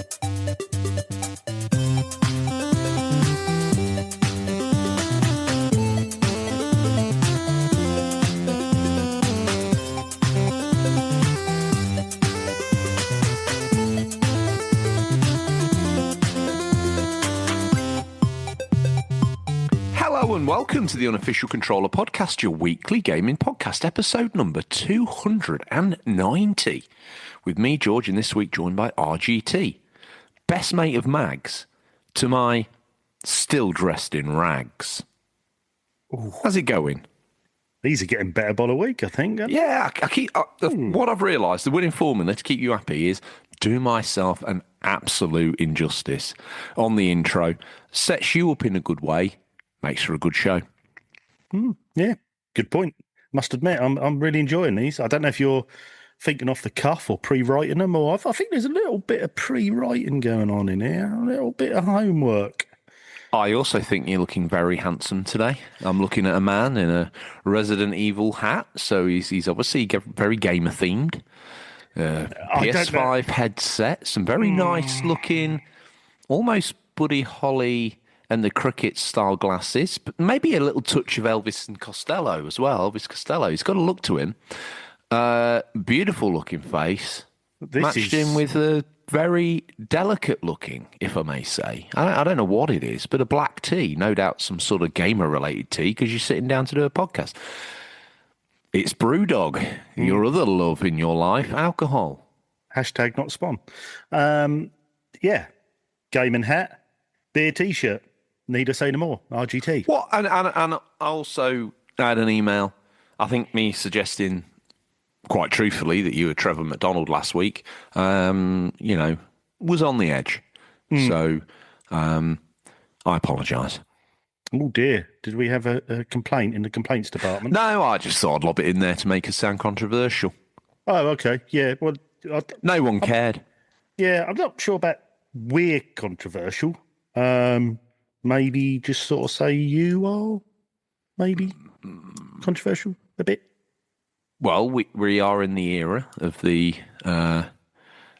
Hello and welcome to the Unofficial Controller Podcast, your weekly gaming podcast, episode number 290. With me, George, and this week joined by RGT, best mate of Mags, to my still dressed in rags. Ooh. How's it going? These are getting better by the week, I think. Yeah, I keep. What I've realised, the winning formula to keep you happy is do myself an absolute injustice on the intro. Sets you up in a good way, makes for a good show. Yeah, good point. Must admit, I'm really enjoying these. I don't know if you're thinking off the cuff or pre-writing them, or I think there's a little bit of pre-writing going on in here, a little bit of homework. I also think you're looking very handsome today. I'm looking at a man in a Resident Evil hat, so he's obviously very gamer themed. PS5 headset, some very nice looking, almost Buddy Holly and the Cricket style glasses, but maybe a little touch of Elvis and Costello as well. Elvis Costello, he's got a look to him. Beautiful looking face, matched in with a very delicate looking, if I may say. I don't know what it is, but a black tea, no doubt some sort of gamer related tea, because you're sitting down to do a podcast. It's Brewdog, your other love in your life, alcohol. Hashtag not spawn. Yeah, gaming hat, beer t-shirt. Need to say no more. RGT. What? And I also had an email, I think me suggesting, quite truthfully, that you were Trevor McDonald last week, was on the edge. So I apologise. Oh dear. Did we have a complaint in the complaints department? No, I just thought I'd lob it in there to make us sound controversial. Oh, okay. Yeah. Well, no one cared. I'm not sure about we're controversial. Maybe just sort of say you are maybe controversial a bit. Well, we are in the era of the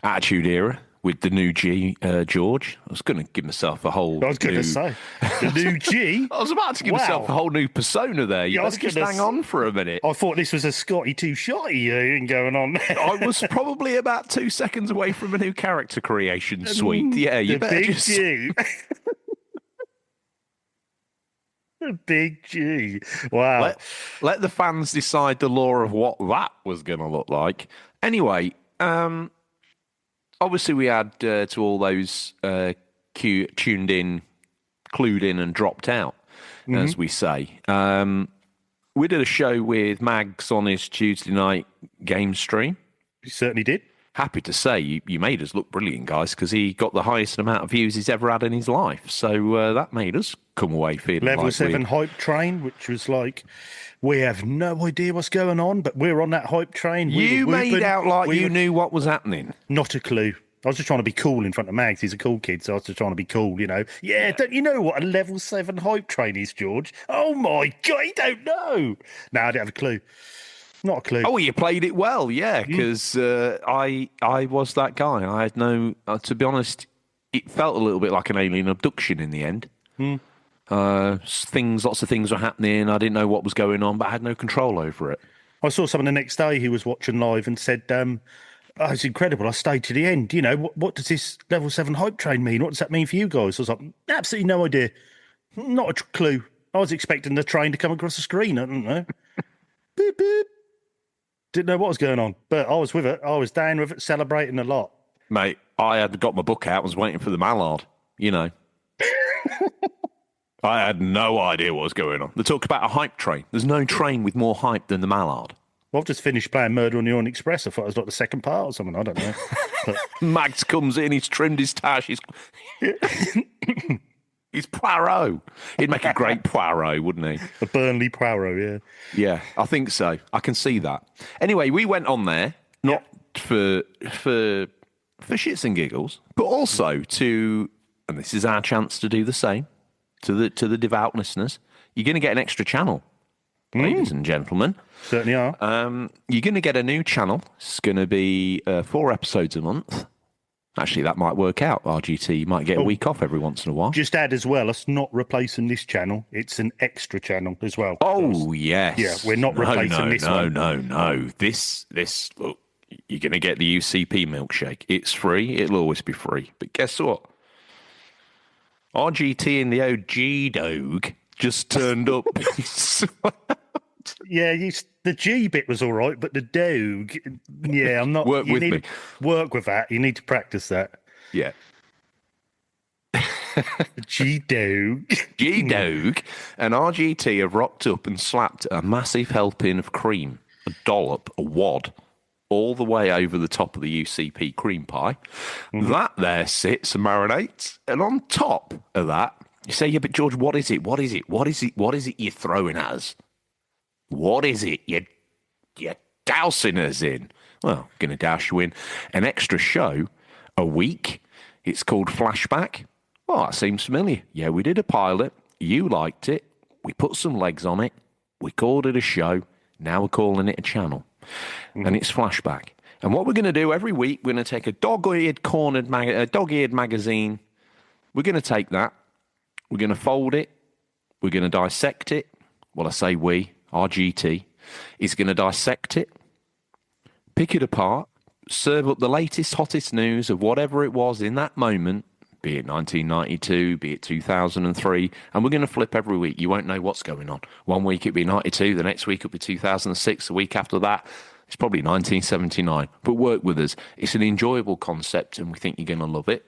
Attitude Era with the new G, George. I was going to give myself a whole... I was going to say, the new G? I was about to give myself a whole new persona there. You better just hang on for a minute. I thought this was a Scotty Too Shotty thing going on there. I was probably about 2 seconds away from a new character creation suite. Yeah, you better just... G. The big G. Wow. Let the fans decide the law of what that was going to look like. Anyway, obviously we had to all those tuned in, clued in and dropped out, as we say. We did a show with Mags on his Tuesday night game stream. You certainly did. Happy to say you made us look brilliant, guys, because he got the highest amount of views he's ever had in his life. So that made us come away feeling Level like 7 hype train, which was like, we have no idea what's going on, but we're on that hype train. You made out like you knew what was happening. Not a clue. I was just trying to be cool in front of Mags. He's a cool kid, so I was just trying to be cool, Yeah, don't you know what a level 7 hype train is, George? Oh, my God, you don't know. No, I didn't have a clue. Not a clue. Oh, you played it well, yeah, because I was that guy. I had no... to be honest, it felt a little bit like an alien abduction in the end. Lots of things were happening. I didn't know what was going on, but I had no control over it. I saw someone the next day who was watching live and said, it's incredible. I stayed to the end. What does this level 7 hype train mean? What does that mean for you guys? I was like, absolutely no idea. Not a clue. I was expecting the train to come across the screen. I don't know. Beep, beep. Didn't know what was going on, but I was with it. I was down with it, celebrating a lot. Mate, I had got my book out, was waiting for the mallard, I had no idea what was going on. They talk about a hype train. There's no train with more hype than the mallard. Well, I've just finished playing Murder on the Orient Express. I thought it was like the second part or something. I don't know. But... Max comes in, he's trimmed his tash. He's Poirot. He'd make a great Poirot, wouldn't he? A Burnley Poirot, yeah. Yeah, I think so. I can see that. Anyway, we went on there, not for shits and giggles, but also to, and this is our chance to do the same, to the devout listeners, you're going to get an extra channel, ladies and gentlemen. Certainly are. You're going to get a new channel. It's going to be 4 episodes a month. Actually, that might work out. RGT might get a week off every once in a while. Just add as well, it's not replacing this channel. It's an extra channel as well. Oh, yes. Yeah, we're not replacing this one. No. This, look, you're going to get the UCP milkshake. It's free. It'll always be free. But guess what? RGT and the OG Dog just turned up. Yeah, the G bit was all right, but the Dog, yeah, I'm not. Work with me. Work with that. You need to practice that. Yeah. G-Dog. G-Dog and RGT have rocked up and slapped a massive helping of cream, a dollop, a wad, all the way over the top of the UCP cream pie. That there sits and marinates. And on top of that, you say, yeah, but George, what is it? What is it? What is it? What is it you're throwing at us? What is it you're dousing us in? Well, going to douse you in an extra show a week. It's called Flashback. Oh, that seems familiar. Yeah, we did a pilot. You liked it. We put some legs on it. We called it a show. Now we're calling it a channel. And it's Flashback. And what we're going to do every week, we're going to take a dog-eared magazine. We're going to take that. We're going to fold it. We're going to dissect it. Well, I say we, RGT, is going to dissect it, pick it apart, serve up the latest, hottest news of whatever it was in that moment, be it 1992, be it 2003, and we're going to flip every week. You won't know what's going on. One week it'll be 92, the next week it'll be 2006, the week after that it's probably 1979. But work with us. It's an enjoyable concept, and we think you're going to love it.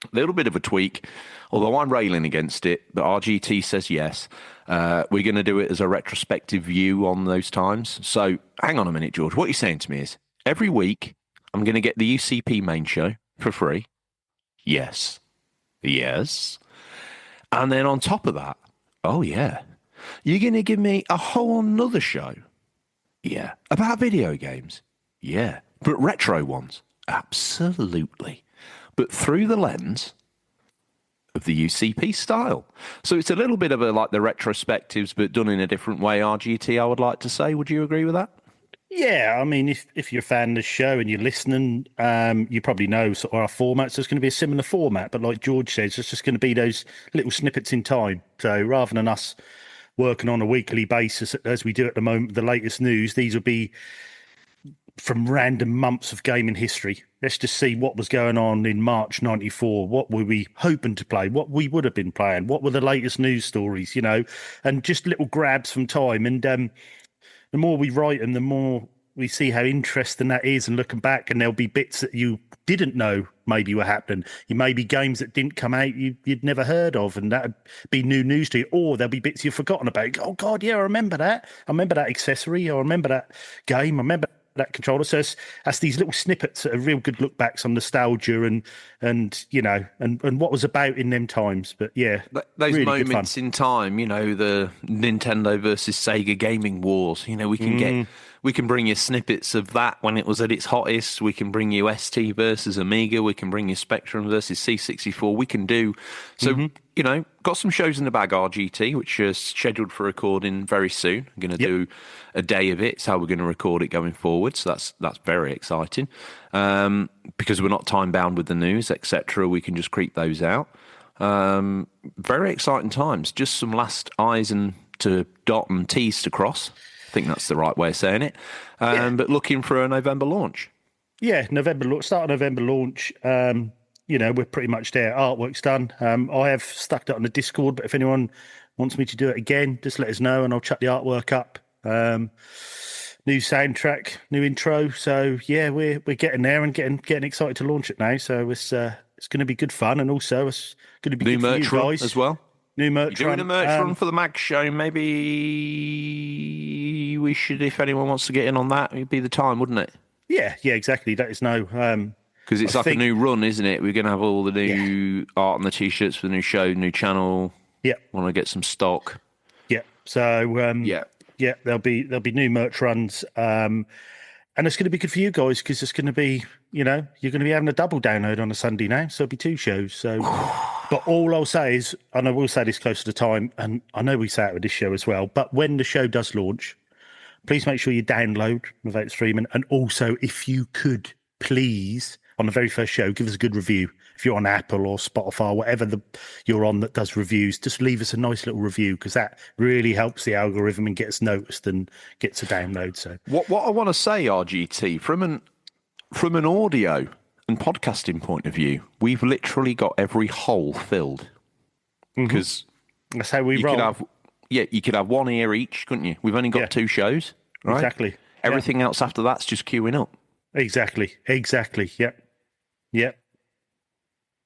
A little bit of a tweak, although I'm railing against it, but RGT says yes. We're going to do it as a retrospective view on those times. So hang on a minute, George. What you're saying to me is every week I'm going to get the UCP main show for free. Yes. And then on top of that, oh yeah, you're going to give me a whole nother show. Yeah. About video games. Yeah. But retro ones. Absolutely. But through the lens of the UCP style. So it's a little bit of like the retrospectives, but done in a different way, RGT, I would like to say. Would you agree with that? Yeah, I mean, if you're a fan of the show and you're listening, you probably know sort of our formats. There's going to be a similar format, but like George says, it's just going to be those little snippets in time. So rather than us working on a weekly basis, as we do at the moment, the latest news, these will be from random months of gaming history. Let's just see what was going on in March 94. What were we hoping to play? What we would have been playing? What were the latest news stories, and just little grabs from time. And the more we write them, the more we see how interesting that is, and looking back, and there'll be bits that you didn't know maybe were happening. You may be games that didn't come out you'd never heard of, and that'd be new news to you. Or there'll be bits you've forgotten about. Oh God, yeah, I remember that. I remember that accessory. I remember that game. I remember that controller. So that's these little snippets that are real good look backs on nostalgia and what was about in them times. But yeah, those really moments in time, the Nintendo versus Sega gaming wars. We can bring you snippets of that when it was at its hottest. We can bring you ST versus Amiga. We can bring you Spectrum versus C64. We can do so. Got some shows in the bag, RGT, which are scheduled for recording very soon. I'm going to do a day of it. It's how we're going to record it going forward. So that's very exciting. Because we're not time bound with the news, etc. We can just creep those out. Very exciting times. Just some last I's and to dot and T's to cross. I think that's the right way of saying it. But looking for a November launch. Yeah, start of November launch. We're pretty much there. Artwork's done. I have stuck that on the Discord, but if anyone wants me to do it again, just let us know and I'll chuck the artwork up. New soundtrack, new intro. So yeah, we're getting there and getting excited to launch it now. So it's going to be good fun, and also it's going to be new good merch for you guys as well. New merch You're doing a merch run for the Mag Show. Maybe we should, if anyone wants to get in on that, it'd be the time, wouldn't it? Yeah, exactly. That is no. Because it's a new run, isn't it? We're going to have all the new art on the T-shirts for the new show, new channel. Yeah. Want to get some stock. Yeah. So there'll be new merch runs, and it's going to be good for you guys because it's going to be, you're going to be having a double download on a Sunday now, so it'll be two shows. So, but all I'll say is, and I will say this close to the time, and I know we say it with this show as well, but when the show does launch, please make sure you download without streaming, and also if you could please on the very first show, give us a good review. If you're on Apple or Spotify, whatever you're on that does reviews, just leave us a nice little review, because that really helps the algorithm and gets noticed and gets a download. So What I want to say, RGT, from an audio and podcasting point of view, we've literally got every hole filled. Because that's how we roll. You could have one ear each, couldn't you? We've only got 2 shows, right? Exactly. Everything else after that's just queuing up. Exactly. Yep.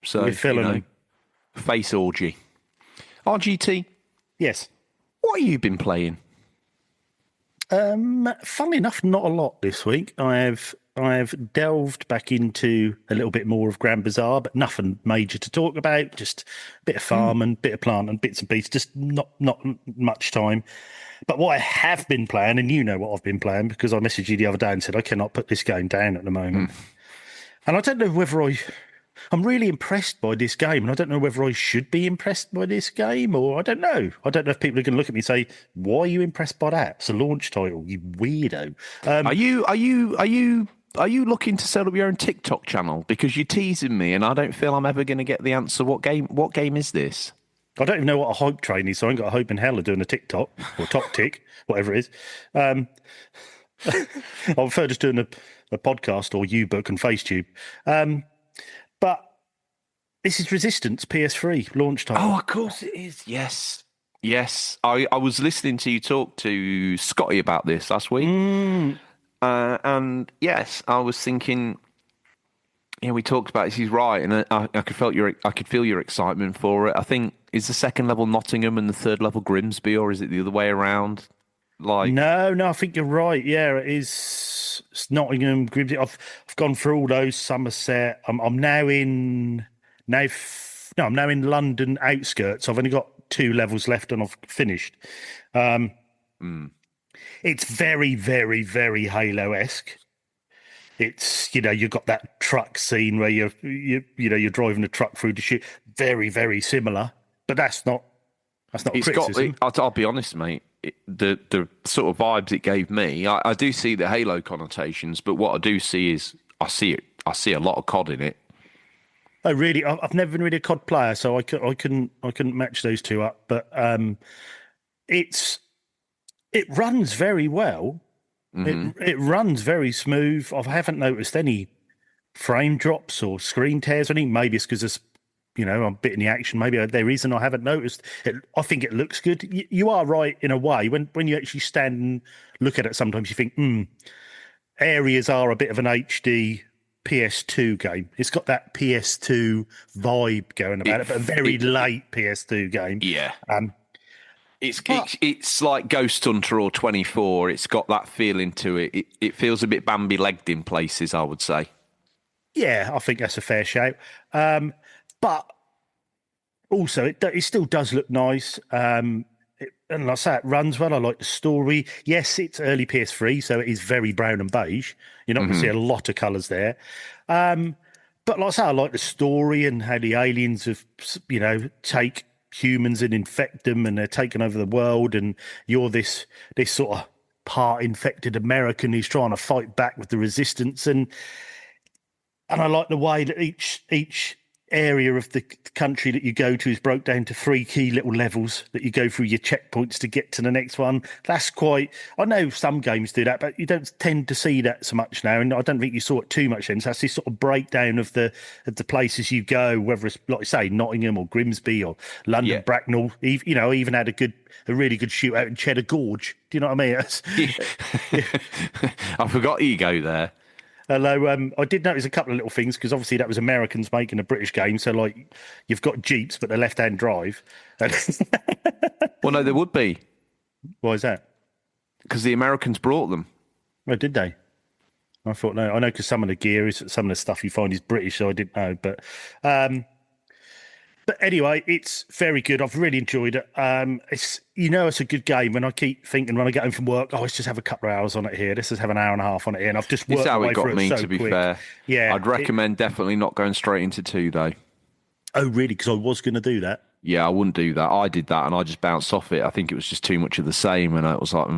So, we're filling them. Face orgy. RGT, Yes. what have you been playing? Funnily enough, not a lot this week. I've delved back into a little bit more of Grand Bazaar, but nothing major to talk about. Just a bit of farm and bit of plant and bits and pieces. Just not much time. But what I have been playing, and you know what I've been playing, because I messaged you the other day and said I cannot put this game down at the moment. And I don't know whether I'm really impressed by this game, and I don't know whether I should be impressed by this game, or I don't know. I don't know if people are going to look at me and say, "Why are you impressed by that? It's a launch title, you weirdo." Are you looking to set up your own TikTok channel? Because you're teasing me, and I don't feel I'm ever going to get the answer. What game is this? I don't even know what a hype train is, so I ain't got a hope in hell of doing a TikTok or top tick, whatever it is. I prefer just doing a podcast or U-Book and FaceTube. But this is Resistance PS3 launch title. Oh, of course it is. Yes. I was listening to you talk to Scotty about this last week. And yes, I was thinking, we talked about this. He's right, and I could feel your excitement for it. I think, is the second level Nottingham and the third level Grimsby, or is it the other way around? No, I think you're right. Yeah, it is. It's Nottingham, Grimsby. I've gone through all those. Somerset. I'm now in London outskirts. I've only got 2 levels left, and I've finished. It's very, very, very Halo-esque. It's, you've got that truck scene where you're driving a truck through the shit. Very, very similar, but that's not criticism. I'll be honest, mate. The sort of vibes it gave me, I do see the Halo connotations, but what I do see is I see a lot of COD in it. Oh, really? I've never been really a COD player, so I couldn't match those two up. But it runs very well. It runs very smooth. I haven't noticed any frame drops or screen tears or anything. Maybe it's because I'm a bit in the action. Maybe there is, and I haven't noticed it. I think it looks good. You are right in a way. When you actually stand and look at it, sometimes you think, areas are a bit of an HD PS2 game. It's got that PS2 vibe going about it, but a very late PS2 game. Yeah. It's like Ghost Hunter or 24. It's got that feeling to it. It feels a bit Bambi-legged in places, I would say. Yeah, I think that's a fair shout. But also, it still does look nice. And like I say, it runs well. I like the story. Yes, it's early PS3, so it is very brown and beige. You're not going to see a lot of colours there. But like I say, I like the story and how the aliens have, take humans and infect them, and they're taking over the world, and you're this sort of part infected American who's trying to fight back with the resistance, and I like the way that each area of the country that you go to is broke down to 3 key little levels that you go through your checkpoints to get to the next one. That's quite, I know some games do that, but you don't tend to see that so much now, and I don't think you saw it too much then. So that's this sort of breakdown of the places you go, whether it's, like I say, Nottingham or Grimsby or London, Bracknell. Even had a really good shootout in Cheddar Gorge. Do you know what I mean? I forgot you go there. Although I did notice a couple of little things, because obviously that was Americans making a British game. So, like, you've got Jeeps, but they're left-hand drive. Well, no, there would be. Why is that? Because the Americans brought them. Oh, did they? I thought, no. I know because some of the gear some of the stuff you find is British, so I didn't know. But anyway, it's very good. I've really enjoyed it. It's a good game. When I keep thinking when I get home from work, let's just have a couple of hours on it here. Let's just have an hour and a half on it here. And I've just worked my way through it. It's how it got me, to be quick. fair. Yeah, I'd recommend definitely not going straight into 2, though. Oh, really? Because I was going to do that. Yeah, I wouldn't do that. I did that, and I just bounced off it. I think it was just too much of the same, and I was like,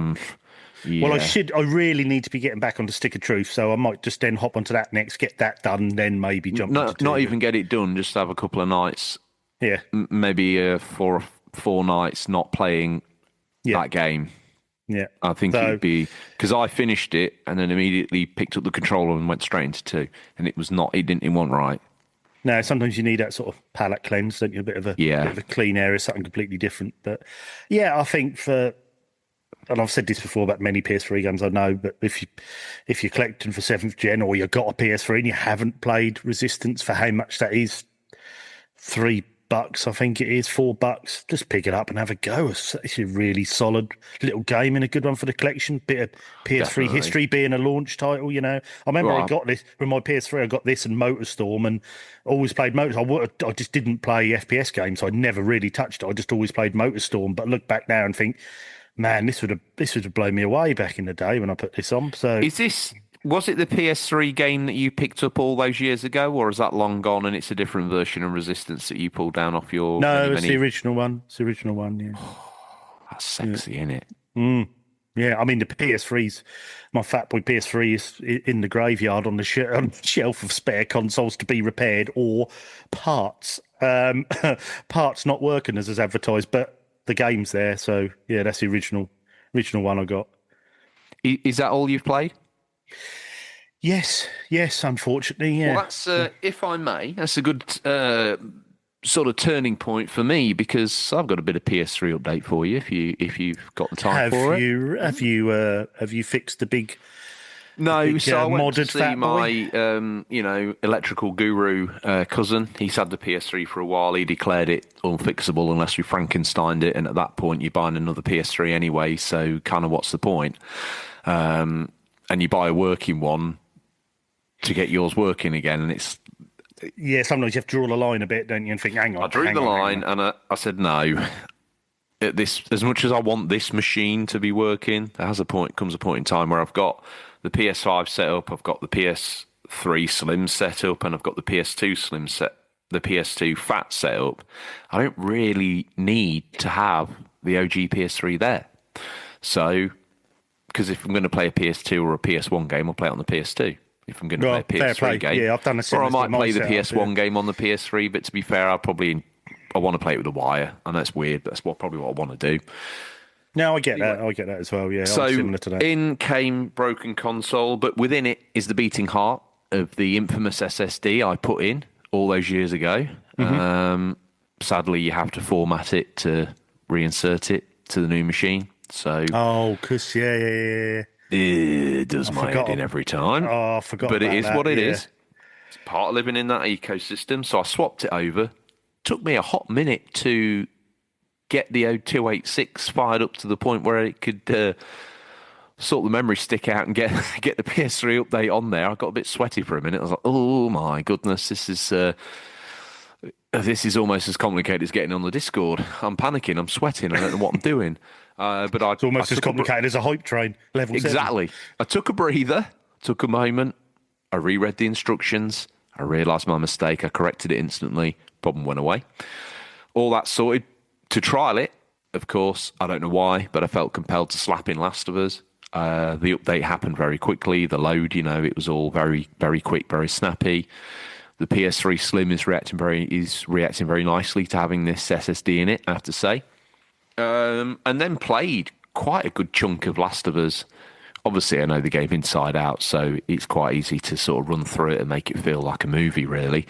Well, Yeah. I really need to be getting back onto Stick of Truth, so I might just then hop onto that next, get that done, then maybe jump into Not two. even get it done. Just have a couple of nights, Yeah, maybe four nights not playing yeah, that game. yeah. I think So it'd be because I finished it and then immediately picked up the controller and went straight into two, and it was not. It wasn't right. no, sometimes you need that sort of palate cleanse, don't you? A bit of a Yeah. clean air is something completely different. But yeah, I think and I've said this before about many PS3 games I know, but if you're collecting for 7th gen or you've got a PS3 and you haven't played Resistance for how much that is, $3, I think it is, $4, just pick it up and have a go. It's a really solid little game and a good one for the collection. Bit of PS3 Definitely. history being a launch title, you know. I remember I Well, got this with my PS3. I got this and MotorStorm, and always played Motors. I just didn't play FPS games, so I never really touched it. I just always played MotorStorm. But look back now and think, man, this would have blown me away back in the day when I put this on. So was it the PS3 game that you picked up all those years ago, or is that long gone and it's a different version of Resistance that you pulled down off your no, many, it's the many? original one. It's the original one. Yeah. That's sexy, isn't it? Yeah, I mean the PS3's my fat boy PS3 is in the graveyard on the shelf of spare consoles to be repaired or parts. Parts not working as advertised, but the game's there. So yeah, that's the original one I got. Is that all you've played? Yes, unfortunately, Well, yeah. that's, if I may, that's a good sort of turning point for me because I've got a bit of PS3 update for you if you've got the time for it. Have you fixed the big No, so I went to modded see fat my boy? electrical guru cousin. He's had the PS3 for a while. He declared it unfixable unless we Frankensteined it, and at that point you're buying another PS3 anyway. So kind of what's the point? And you buy a working one to get yours working again, and it's. Yeah, sometimes you have to draw the line a bit, don't you? And think, hang on. I drew the line, and I said no. At this, as much as I want this machine to be working, there comes a point in time where I've got the PS5 set up, I've got the PS3 Slim set up, and I've got the PS2 Slim the PS2 Fat set up. I don't really need to have the OG PS3 there. So, because if I'm going to play a PS2 or a PS1 game, I'll play it on the PS2. If I'm going to play a PS3 game, yeah, I've done a or similar I might thing play the myself, PS1 game on the PS3. But to be fair, I want to play it with a wire. I know it's weird, but that's probably what I want to do. No, I get that. I get that as well. Yeah, So I'm similar to that. in came broken console, but within it is the beating heart of the infamous SSD I put in all those years ago. Sadly, you have to format it to reinsert it to the new machine. So Oh, cause yeah. it does my head forgot- in every time. Oh, I forgot. But it about is that, what it yeah. is. It's part of living in that ecosystem. So I swapped it over. Took me a hot minute to get the 0286 fired up to the point where it could sort the memory stick out and get the PS3 update on there. I got a bit sweaty for a minute. I was like, oh my goodness, this is almost as complicated as getting on the Discord. I'm panicking. I'm sweating. I don't know what I'm doing. But It's almost as complicated as a hype train level. 7. Exactly. I took a breather, took a moment. I reread the instructions. I realised my mistake. I corrected it instantly. Problem went away. All that sorted. To trial it, of course, I don't know why, but I felt compelled to slap in Last of Us. The update happened very quickly. The load, it was all very, very quick, very snappy. The PS3 Slim is reacting very nicely to having this SSD in it, I have to say. And then played quite a good chunk of Last of Us. Obviously, I know the game inside out, so it's quite easy to sort of run through it and make it feel like a movie, really.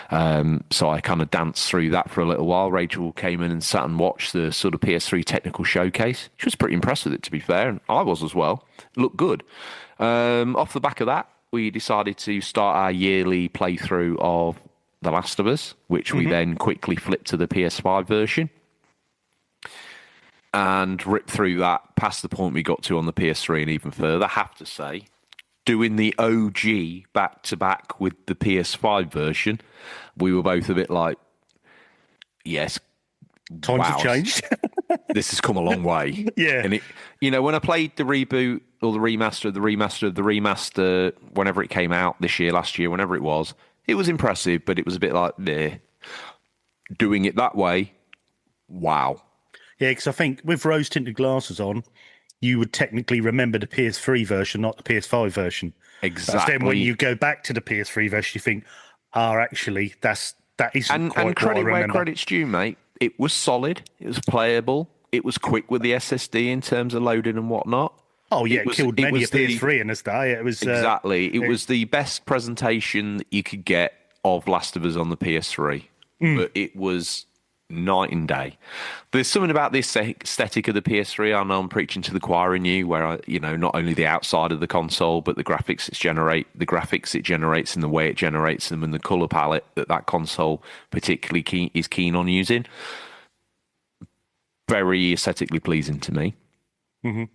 So I kind of danced through that for a little while. Rachel came in and sat and watched the sort of PS3 technical showcase. She was pretty impressed with it, to be fair, and I was as well. It looked good. Off the back of that, we decided to start our yearly playthrough of The Last of Us, which we then quickly flipped to the PS5 version. And ripped through that past the point we got to on the PS3 and even further. I have to say, doing the OG back-to-back with the PS5 version, we were both a bit like, yes, Times have changed. This has come a long way. Yeah. And when I played the reboot or the remaster of the remaster of the remaster, whenever it came out last year, whenever it was impressive, but it was a bit like, nah. Doing it that way, wow. Yeah, because I think with rose tinted glasses on, you would technically remember the PS3 version, not the PS5 version. Exactly. That's then when you go back to the PS3 version, you think, actually, that isn't quite and credit what I where remember. credit's due, mate. It was solid. It was playable. It was quick with the SSD in terms of loading and whatnot. Oh yeah, it killed many a PS3 in its day. It was exactly. It was the best presentation that you could get of Last of Us on the PS3, but it was night and day. There's something about the aesthetic of the PS3. I know I'm preaching to the choir in you, where not only the outside of the console, but the graphics it generates, and the way it generates them, and the color palette that console particularly is keen on using. Very aesthetically pleasing to me. Mm-hmm.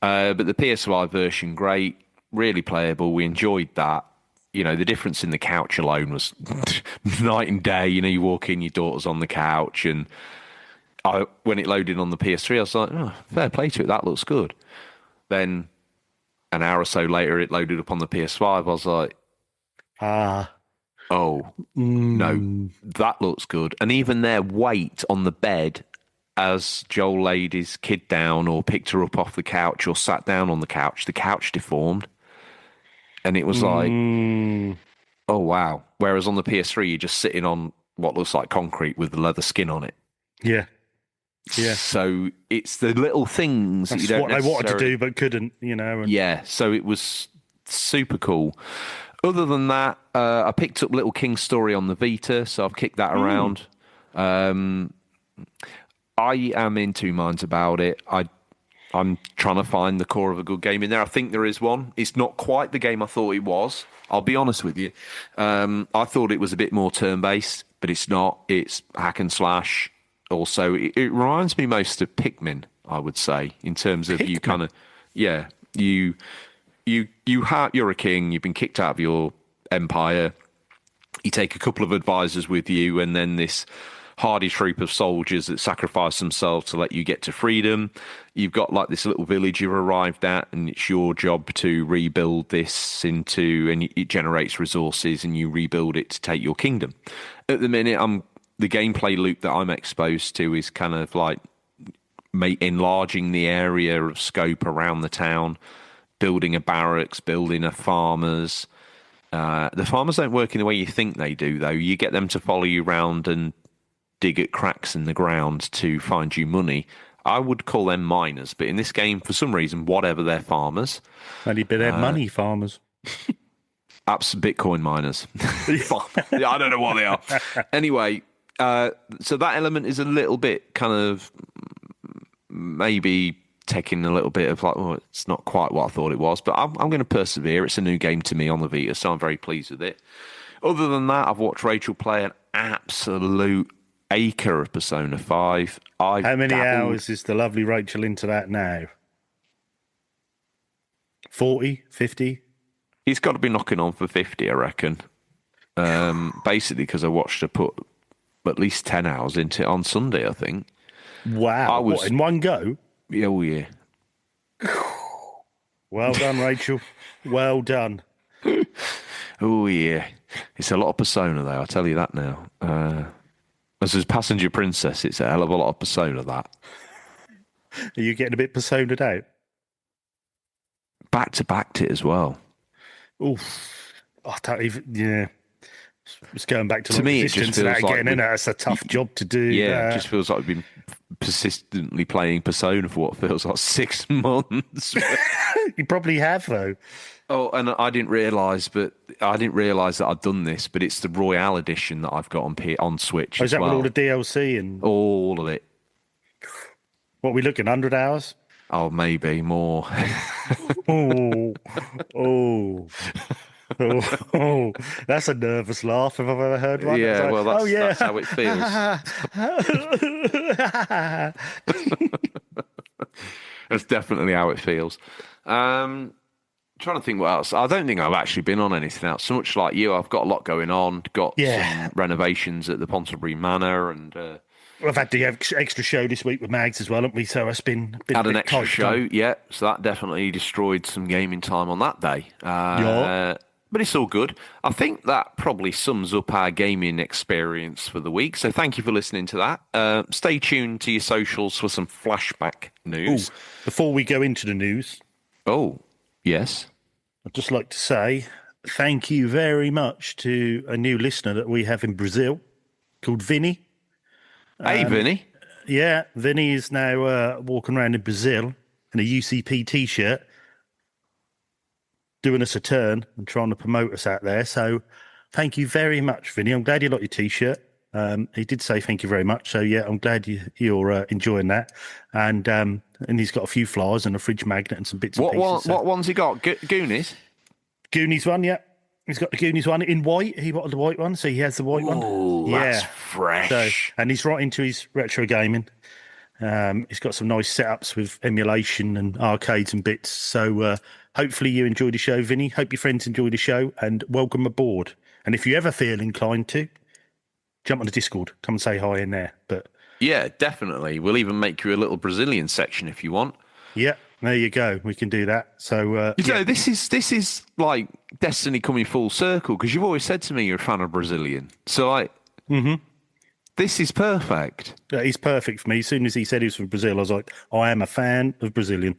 But the PS5 version, great, really playable. We enjoyed that. The difference in the couch alone was night and day. You walk in, your daughter's on the couch, and when it loaded on the PS3, I was like, oh, fair play to it, that looks good. Then an hour or so later, it loaded up on the PS5. I was like, no, that looks good. And even their weight on the bed, as Joel laid his kid down or picked her up off the couch or sat down on the couch deformed. And it was like, oh, wow. Whereas on the PS3, you're just sitting on what looks like concrete with the leather skin on it. Yeah. Yeah. So it's the little things That's that you don't what I wanted to do but couldn't, And... Yeah. So it was super cool. Other than that, I picked up Little King's Story on the Vita, so I've kicked that around. I am in two minds about it. I'm trying to find the core of a good game in there. I think there is one. It's not quite the game I thought it was. I'll be honest with you. I thought it was a bit more turn-based, but it's not. It's hack and slash. Also, it reminds me most of Pikmin, I would say, in terms of you kind of, you're a king. You've been kicked out of your empire. You take a couple of advisors with you, and then this hardy troop of soldiers that sacrifice themselves to let you get to freedom. You've got like this little village you've arrived at, and it's your job to rebuild this and it generates resources, and you rebuild it to take your kingdom. At the minute, the gameplay loop that I'm exposed to is kind of like enlarging the area of scope around the town, building a barracks, building a farmers. The farmers don't work in the way you think they do, though. You get them to follow you around and dig at cracks in the ground to find you money. I would call them miners, but in this game, for some reason, whatever, they're farmers. Maybe they're money farmers. Bitcoin miners. I don't know what they are. Anyway, so that element is a little bit kind of maybe taking a little bit of like, it's not quite what I thought it was, but I'm going to persevere. It's a new game to me on the Vita, so I'm very pleased with it. Other than that, I've watched Rachel play an absolute acre of Persona 5. How many hours is the lovely Rachel into that now? 40, 50? He's got to be knocking on for 50, I reckon. Basically, because I watched her put at least 10 hours into it on Sunday, I think. Wow. What, in one go? Oh, yeah. Well done, Rachel. Well done. Oh, yeah. It's a lot of Persona, though, I'll tell you that now. As a passenger princess, it's a hell of a lot of Persona, that. Are you getting a bit Persona'd out? Back-to-backed it as well. Oof. I don't even, yeah. It's going back to me, it just feels like again, it's a tough job to do. Yeah, it just feels like we've been persistently playing Persona for what feels like 6 months. You probably have, though. Oh, and I didn't realise that I'd done this, but it's the Royale edition that I've got on Switch. Is that with all the DLC and all of it? What are we looking, 100 hours? Oh, maybe more. Oh, that's a nervous laugh if I've ever heard one. Yeah, like, well, that's how it feels. That's definitely how it feels. Trying to think what else. I don't think I've actually been on anything else. So much like you, I've got a lot going on. Got some renovations at the Ponsonbury Manor, and we've had the extra show this week with Mags as well, haven't we? So it's been had an extra show, yeah. So that definitely destroyed some gaming time on that day. But it's all good. I think that probably sums up our gaming experience for the week. So thank you for listening to that. Stay tuned to your socials for some flashback news. Before we go into the news, Oh, yes. I'd just like to say thank you very much to a new listener that we have in Brazil called Vinny. Hey, Vinny. Yeah, Vinny is now walking around in Brazil in a UCP T-shirt, doing us a turn and trying to promote us out there. So thank you very much, Vinny. I'm glad you like your T-shirt. He did say thank you very much. So, yeah, I'm glad you're enjoying that. And he's got a few flyers and a fridge magnet and some bits and pieces. What one's he got? Goonies? Goonies one, yeah. He's got the Goonies one in white. He wanted the white one, so he has the white one. Oh, that's fresh. So, and he's right into his retro gaming. He's got some nice setups with emulation and arcades and bits. So hopefully you enjoy the show, Vinny. Hope your friends enjoy the show and welcome aboard. And if you ever feel inclined to, jump on the Discord. Come and say hi in there. But yeah, definitely. We'll even make you a little Brazilian section if you want. Yeah, there you go. We can do that. So you know, this is like destiny coming full circle, because you've always said to me you're a fan of Brazilian. So like, this is perfect. He's perfect for me. As soon as he said he was from Brazil, I was like, I am a fan of Brazilian.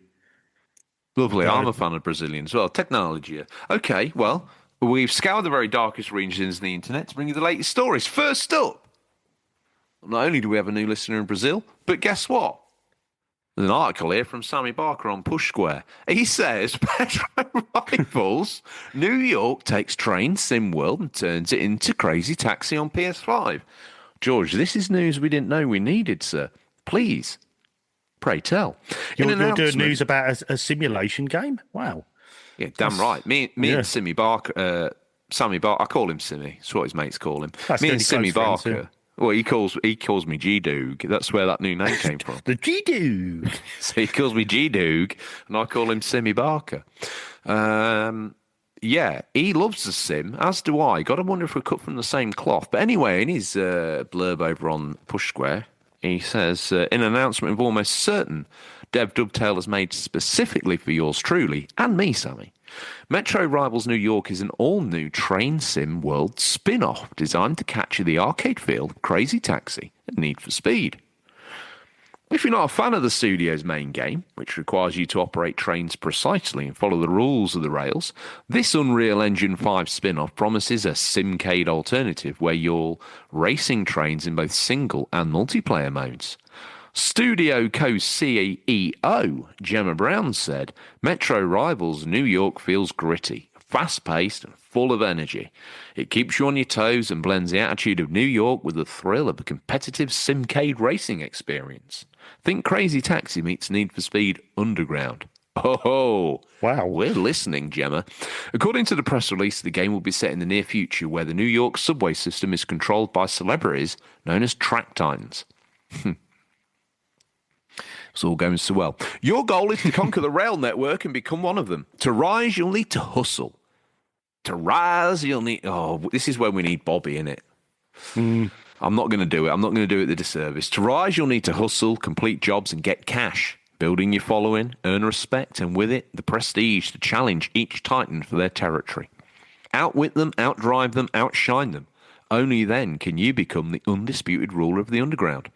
Lovely. I'm a fan of Brazilian as well. Technology. Okay, well, we've scoured the very darkest regions of the internet to bring you the latest stories. First up, not only do we have a new listener in Brazil, but guess what? There's an article here from Sammy Barker on Push Square. He says, Petro Rivals, New York takes train sim world and turns it into Crazy Taxi on PS5. George, this is news we didn't know we needed, sir. Please, pray tell. You're doing news about a simulation game? Wow. Yeah, damn right. Me and Sammy Barker, I call him Simmy. That's what his mates call him. That's me and Sammy Barker. Well, he calls me G-Doog. That's where that new name came from. The G-Doog. So he calls me G-Doog, and I call him Sammy Barker. Yeah, he loves the sim, as do I. Got to wonder if we're cut from the same cloth. But anyway, in his blurb over on Push Square, he says, in an announcement of almost certain dev Dovetail has made specifically for yours truly, and me, Sammy. Metro Rivals New York is an all-new train sim world spin-off designed to capture the arcade feel of Crazy Taxi and Need for Speed. If you're not a fan of the studio's main game, which requires you to operate trains precisely and follow the rules of the rails, this Unreal Engine 5 spin-off promises a simcade alternative where you're racing trains in both single and multiplayer modes. Studio co-CEO Gemma Brown said, Metro Rivals New York feels gritty, fast-paced and full of energy. It keeps you on your toes and blends the attitude of New York with the thrill of a competitive simcade racing experience. Think Crazy Taxi meets Need for Speed Underground. Oh, wow. We're listening, Gemma. According to the press release, the game will be set in the near future where the New York subway system is controlled by celebrities known as track titans. It's all going so well. Your goal is to conquer the rail network and become one of them. To rise, you'll need to hustle. To rise, you'll need... Oh, this is where we need Bobby, innit? I'm not going to do it. I'm not going to do it the disservice. To rise, you'll need to hustle, complete jobs, and get cash. Building your following, earn respect, and with it, the prestige to challenge each titan for their territory. Outwit them, outdrive them, outshine them. Only then can you become the undisputed ruler of the underground.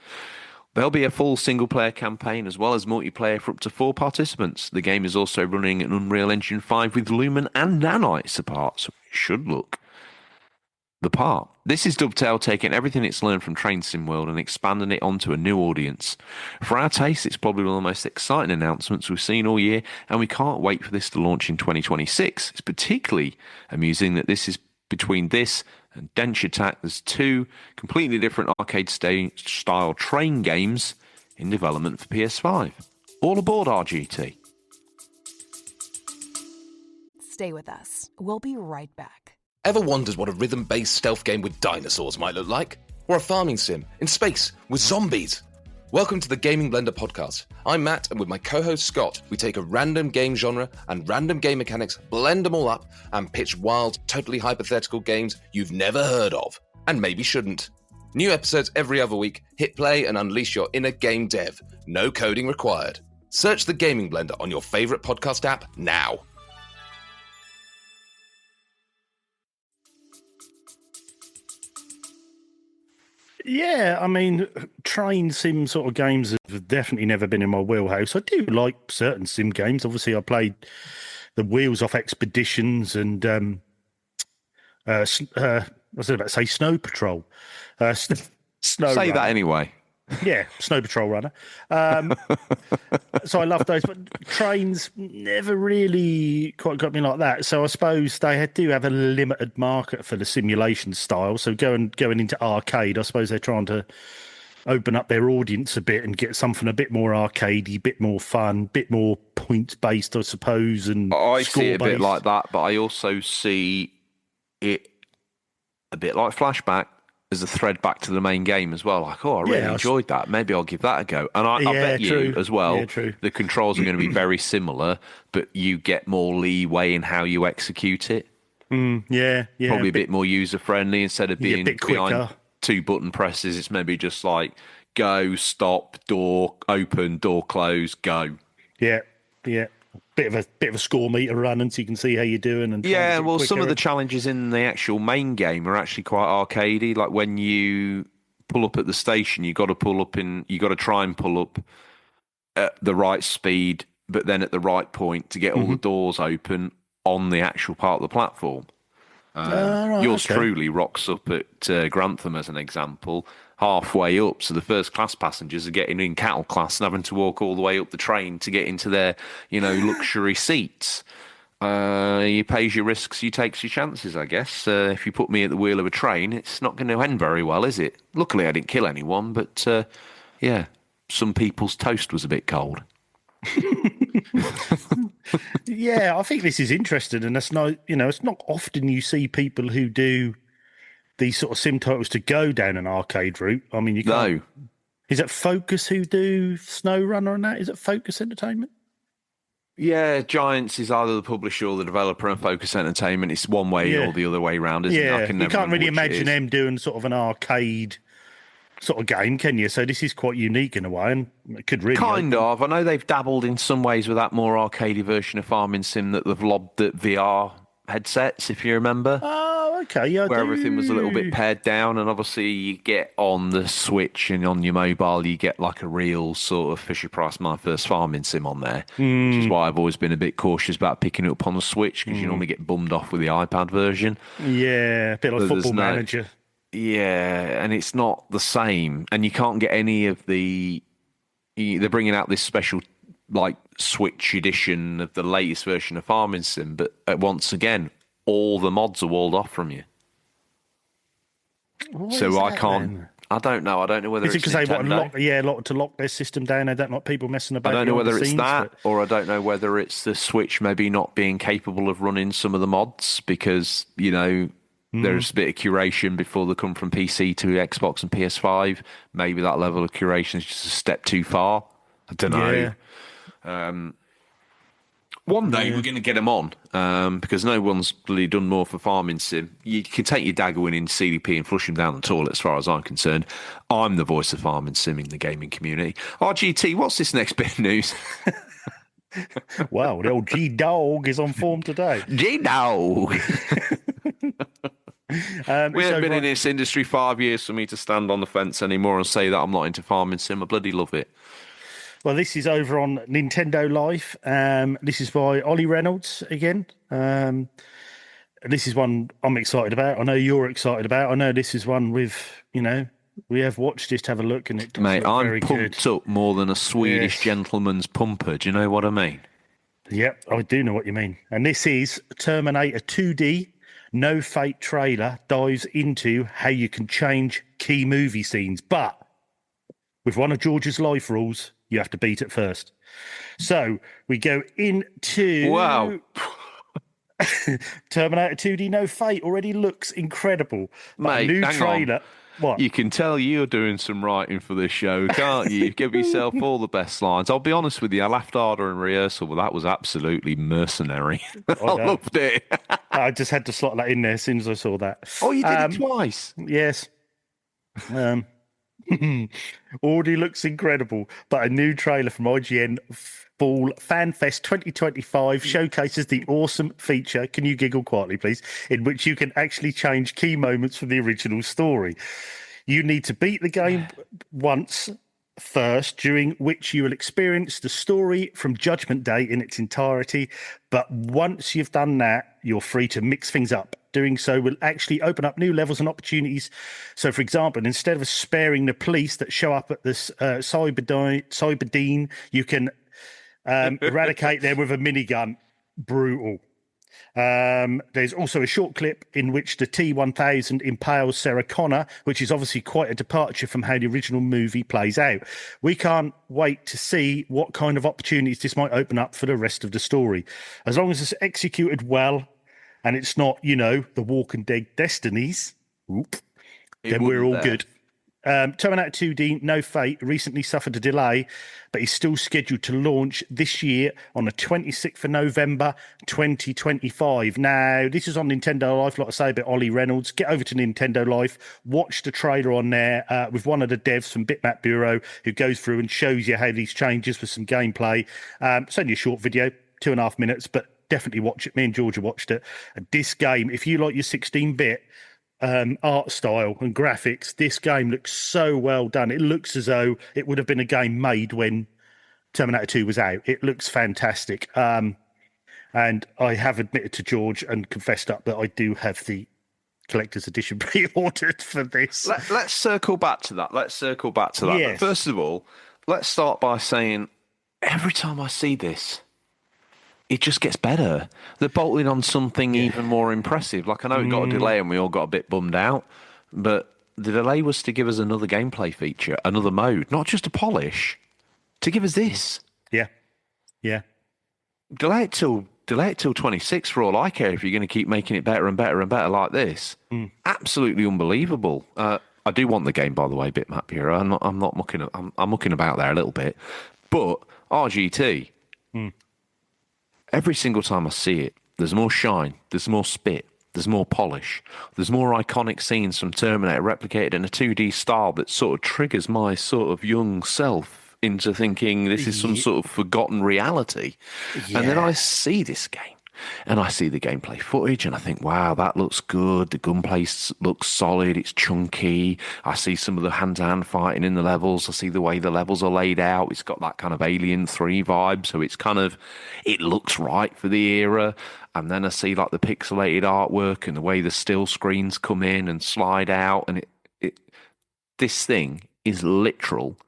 There'll be a full single-player campaign as well as multiplayer for up to 4 participants. The game is also running an Unreal Engine 5 with Lumen and Nanite support, so it should look the part. This is Dovetail taking everything it's learned from Train Sim World and expanding it onto a new audience. For our taste, it's probably one of the most exciting announcements we've seen all year, and we can't wait for this to launch in 2026. It's particularly amusing that this is between this and Dench Attack. There's 2 completely different arcade-style train games in development for PS5. All aboard, RGT. Stay with us. We'll be right back. Ever wondered what a rhythm-based stealth game with dinosaurs might look like? Or a farming sim in space with zombies? Welcome to the Gaming Blender podcast. I'm Matt, and with my co-host Scott, we take a random game genre and random game mechanics, blend them all up, and pitch wild, totally hypothetical games you've never heard of, and maybe shouldn't. New episodes every other week. Hit play and unleash your inner game dev. No coding required. Search the Gaming Blender on your favorite podcast app now. Yeah, I mean, train sim sort of games have definitely never been in my wheelhouse. I do like certain sim games. Obviously, I played the Wheels Off Expeditions and I was about to say Snow Patrol, Snow Say that Runner. anyway. Yeah, Snow Patrol Runner. So I love those, but trains never really quite got me like that. So I suppose do have a limited market for the simulation style. So going into arcade, I suppose they're trying to open up their audience a bit and get something a bit more arcadey, bit more fun, bit more points based, I suppose, and I score see it a bit based. like that, but I also see it a bit like Flashback as a thread back to the main game as well. Like, oh, I really enjoyed that. Maybe I'll give that a go. And I bet you as well, Yeah, true. the controls are going to be very similar, but you get more leeway in how you execute it. Yeah, Probably a bit more user friendly instead of being a bit quicker. behind two button presses. It's maybe just like go, stop, door, open, door, close, go. Yeah. Bit of a score meter running so you can see how you're doing and Yeah, well, some of the challenges in the actual main game are actually quite arcadey. Like when you pull up at the station, you got to try and pull up at the right speed, but then at the right point to get all the doors open on the actual part of the platform. Yours truly rocks up at Grantham as an example, halfway up. So the first class passengers are getting in cattle class and having to walk all the way up the train to get into their, luxury seats. You pays your risks, you takes your chances, I guess. If you put me at the wheel of a train, it's not going to end very well, is it? Luckily, I didn't kill anyone, but yeah, some people's toast was a bit cold. Yeah, I think this is interesting, and it's not often you see people who do these sort of sim titles to go down an arcade route. I mean, you can't. No. Is it Focus who do Snow Runner and that? Is it Focus Entertainment? Yeah, Giants is either the publisher or the developer, and Focus Entertainment is one way or the other way around, isn't it? I can you never can't really remember which it imagine is. them doing sort of an arcade sort of game, can you? So this is quite unique in a way, and it could really Kind of. I know they've dabbled in some ways with that more arcadey version of Farming Sim that they've lobbed at VR headsets, if you remember. Oh, okay, yeah. Where everything was a little bit pared down, and obviously you get on the Switch and on your mobile, you get like a real sort of Fisher Price My First Farming Sim on there, which is why I've always been a bit cautious about picking it up on the Switch because you normally get bummed off with the iPad version. Yeah, a bit like Football Manager. Yeah, and it's not the same, and you can't get any of the. They're bringing out this special like Switch edition of the latest version of Farming Sim, but once again, all the mods are walled off from you. So I can't. Then? I don't know. I don't know whether it's because they want to lock their system down. They don't like people messing about. I don't know whether it's that, or I don't know whether it's the Switch maybe not being capable of running some of the mods because there's a bit of curation before they come from PC to Xbox and PS5. Maybe that level of curation is just a step too far. I don't know. Yeah. One day we're going to get them on because no one's really done more for Farming Sim. You can take your Daggerwin in CDP and flush them down the toilet as far as I'm concerned. I'm the voice of Farming Sim in the gaming community. RGT, what's this next bit of news? Wow, the old G-Dog is on form today. G-Dog! We haven't been in this industry 5 years for me to stand on the fence anymore and say that I'm not into Farming Sim. I bloody love it. Well, this is over on Nintendo Life. This is by Ollie Reynolds again. This is one I'm excited about. I know you're excited about. I know this is one we have watched this to have a look, and it does look very good. I'm pumped up more than a Swedish gentleman's pumper. Do you know what I mean? Yep, I do know what you mean. And this is Terminator 2D. No Fate trailer dives into how you can change key movie scenes, but with one of George's life rules, you have to beat it first. So we go into Terminator 2D No Fate already looks incredible. But mate, a new trailer. On. What? You can tell you're doing some writing for this show, can't you? Give yourself all the best lines. I'll be honest with you, I laughed harder in rehearsal, but that was absolutely mercenary. I loved it. I just had to slot that in there as soon as I saw that. Oh, you did it twice? Yes. Already looks incredible, but a new trailer from IGN Fall FanFest 2025 showcases the awesome feature, can you giggle quietly please, in which you can actually change key moments from the original story. You need to beat the game once first, during which you will experience the story from Judgment Day in its entirety. But once you've done that, you're free to mix things up. Doing so will actually open up new levels and opportunities. So, for example, instead of sparing the police that show up at this Cyberdine, you can eradicate them with a minigun. Brutal. There's also a short clip in which the T-1000 impales Sarah Connor, which is obviously quite a departure from how the original movie plays out. We can't wait to see what kind of opportunities this might open up for the rest of the story. As long as it's executed well and it's not, the Walking Dead Destinies, then we're all good. Terminator 2D No Fate recently suffered a delay, but is still scheduled to launch this year on the 26th of November 2025. Now, this is on Nintendo Life, like I say, about Ollie Reynolds. Get over to Nintendo Life, watch the trailer on there with one of the devs from Bitmap Bureau who goes through and shows you how these changes with some gameplay. It's only a short video, 2.5 minutes, but definitely watch it. Me and Georgia watched it. And this game, if you like your 16-bit art style and graphics, this game looks so well done. It looks as though it would have been a game made when Terminator 2 was out. It looks fantastic. And I have admitted to George and confessed up that I do have the collector's edition pre-ordered for this. Let's circle back to that. Yes. But first of all, let's start by saying every time I see this, it just gets better. They're bolting on something even more impressive. Like, I know it got a delay and we all got a bit bummed out, but the delay was to give us another gameplay feature, another mode, not just a polish, to give us this. Yeah. Delay it till 26 for all I care if you're going to keep making it better and better and better like this. Absolutely unbelievable. I do want the game, by the way, Bitmap Bureau. I'm not mucking. I'm mucking about there a little bit, but RGT. Every single time I see it, there's more shine, there's more spit, there's more polish, there's more iconic scenes from Terminator replicated in a 2D style that sort of triggers my sort of young self into thinking this is some sort of forgotten reality. Yeah. And then I see this game and I see the gameplay footage and I think, wow, that looks good. The gunplay looks solid. It's chunky. I see some of the hand-to-hand fighting in the levels. I see the way the levels are laid out. It's got that kind of Alien 3 vibe. So it's kind of, it looks right for the era. And then I see like the pixelated artwork and the way the still screens come in and slide out. And this thing is literal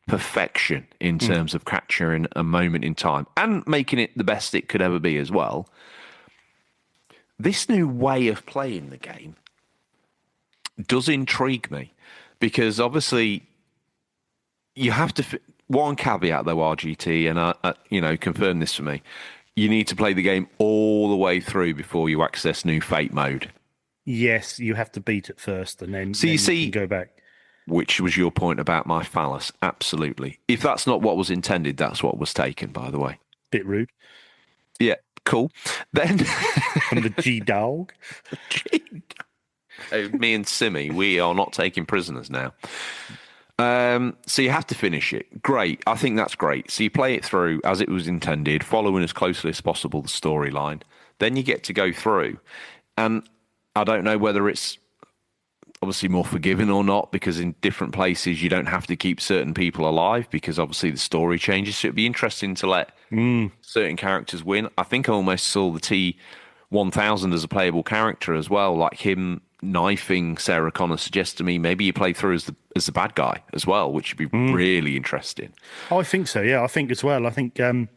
perfection in terms of capturing a moment in time and making it the best it could ever be as well. This new way of playing the game does intrigue me because obviously you have to one caveat though, RGT, and confirm this for me, you need to play the game all the way through before you access new Fate mode. Yes, you have to beat it first and then, you can go back. Which was your point about my phallus. Absolutely. If that's not what was intended, that's what was taken, by the way. Bit rude. Yeah, cool. Then from the G-Dog. Me and Simmy, we are not taking prisoners now. So you have to finish it. Great. I think that's great. So you play it through as it was intended, following as closely as possible the storyline. Then you get to go through. And I don't know whether it's obviously more forgiving or not, because in different places you don't have to keep certain people alive because obviously the story changes. So it'd be interesting to let certain characters win. I think I almost saw the T-1000 as a playable character as well, like him knifing Sarah Connor suggests to me maybe you play through as the bad guy as well, which would be really interesting. I think so, yeah. I think as well. I think the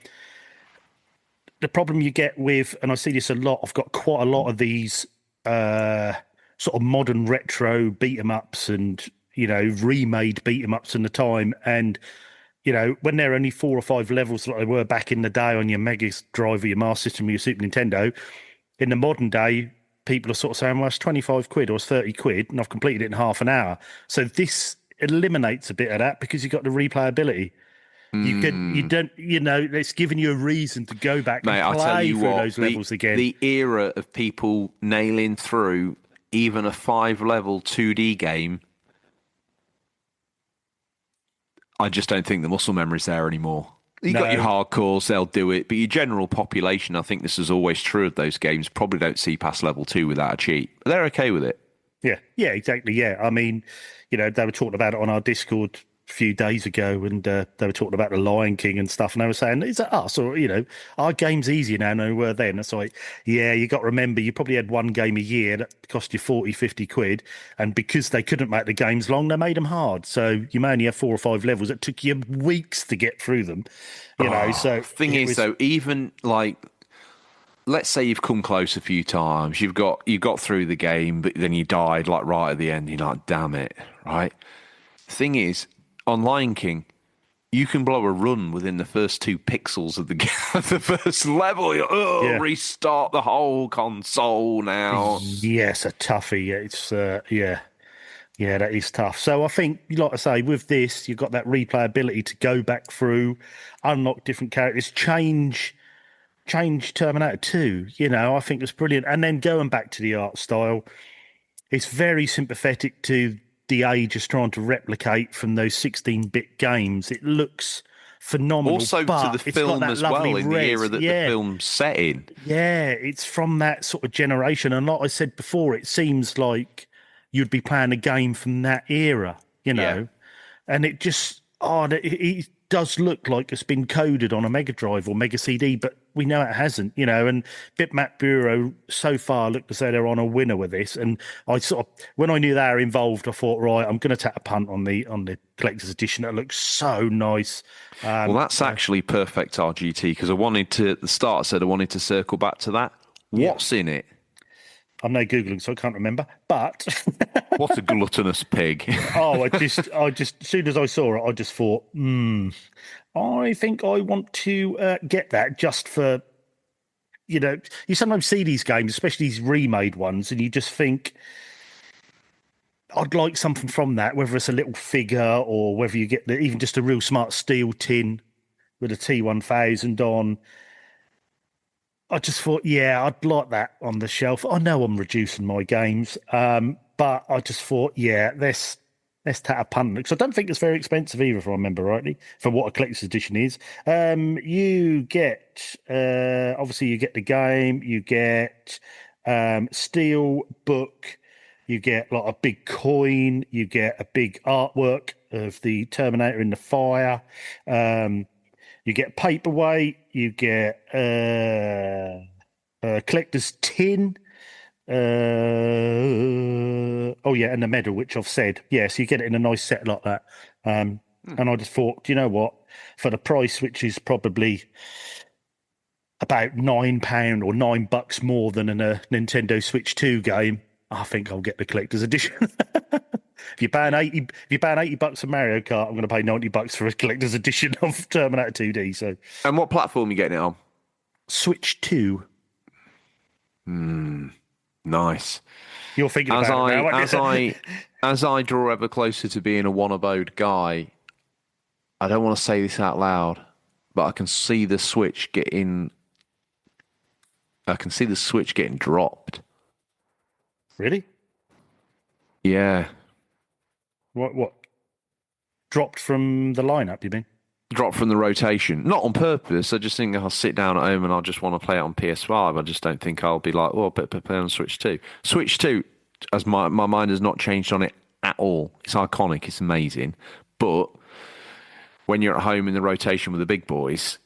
problem you get with, and I see this a lot, I've got quite a lot of these sort of modern retro beat-em-ups and, remade beat-em-ups in the time. And, when they're only 4 or 5 levels like they were back in the day on your Mega Drive or your Master System or your Super Nintendo, in the modern day, people are sort of saying, well, it's 25 quid or it's 30 quid and I've completed it in half an hour. So this eliminates a bit of that because you've got the replayability. It's giving you a reason to go back and play through those levels again. The era of people nailing through even a 5-level 2D game, I just don't think the muscle memory's there anymore. You got your hardcores, they'll do it, but your general population, I think this is always true of those games, probably don't see past level 2 without a cheat. But they're okay with it. Yeah, exactly. Yeah, I mean, they were talking about it on our Discord a few days ago, and they were talking about the Lion King and stuff, and they were saying, "Is it us or our game's easier now than they were then?" It's like, yeah, you got to remember, you probably had one game a year that cost you 40, 50 quid, and because they couldn't make the games long, they made them hard. So you may only have 4 or 5 levels. It took you weeks to get through them. So thing is, though, even like, let's say you've come close a few times, you got through the game, but then you died like right at the end. You're like, damn it, right? Thing is, on Lion King, you can blow a run within the first 2 pixels of the the first level. Restart the whole console now. Yes, a toughie. It's yeah, that is tough. So I think, like I say, with this, you've got that replayability to go back through, unlock different characters, change Terminator 2. I think it's brilliant. And then going back to the art style, it's very sympathetic to the age is trying to replicate from those 16-bit games. It looks phenomenal. Also but to the film as well, in the era that the film's set in. Yeah, it's from that sort of generation. And like I said before, it seems like you'd be playing a game from that era, Yeah. And it just, it does look like it's been coded on a Mega Drive or Mega CD, but we know it hasn't, and Bitmap Bureau so far looked as though they're on a winner with this. And I sort of, when I knew they were involved, I thought, right, I'm going to take a punt on the collector's edition. It looks so nice. Well, that's actually perfect RGT, because I wanted to, at the start, I said I wanted to circle back to that. What's in it? I'm no Googling, so I can't remember, but what a gluttonous pig. I just, as soon as I saw it, I just thought, I think I want to get that just for, you sometimes see these games, especially these remade ones, and you just think, I'd like something from that, whether it's a little figure or whether you get even just a real smart steel tin with a T1000 on. I just thought, yeah, I'd like that on the shelf. I know I'm reducing my games, but I just thought, yeah, let's take a punt, because I don't think it's very expensive either, if I remember rightly, for what a collector's edition is. You get, obviously, you get the game, you get steel book, you get like a big coin, you get a big artwork of the Terminator in the fire. You get paperweight, you get a collector's tin. And the medal, which I've said. Yeah, so you get it in a nice set like that. And I just thought, do you know what? For the price, which is probably about £9 or $9 more than a Nintendo Switch 2 game, I think I'll get the collector's edition. If you're paying $80 for Mario Kart, I'm going to pay $90 for a collector's edition of Terminator 2D. So, and what platform are you getting it on? Switch 2. Nice. You're thinking about it now, aren't you? As I draw ever closer to being a one-abode guy, I don't want to say this out loud, but I can see the Switch getting dropped. Really? Yeah. What? Dropped from the lineup, you mean? Dropped from the rotation. Not on purpose. I just think I'll sit down at home and I'll just want to play it on PS5. I just don't think I'll be like, oh, but play on Switch 2. Switch 2, as my mind has not changed on it at all. It's iconic. It's amazing. But when you're at home in the rotation with the big boys...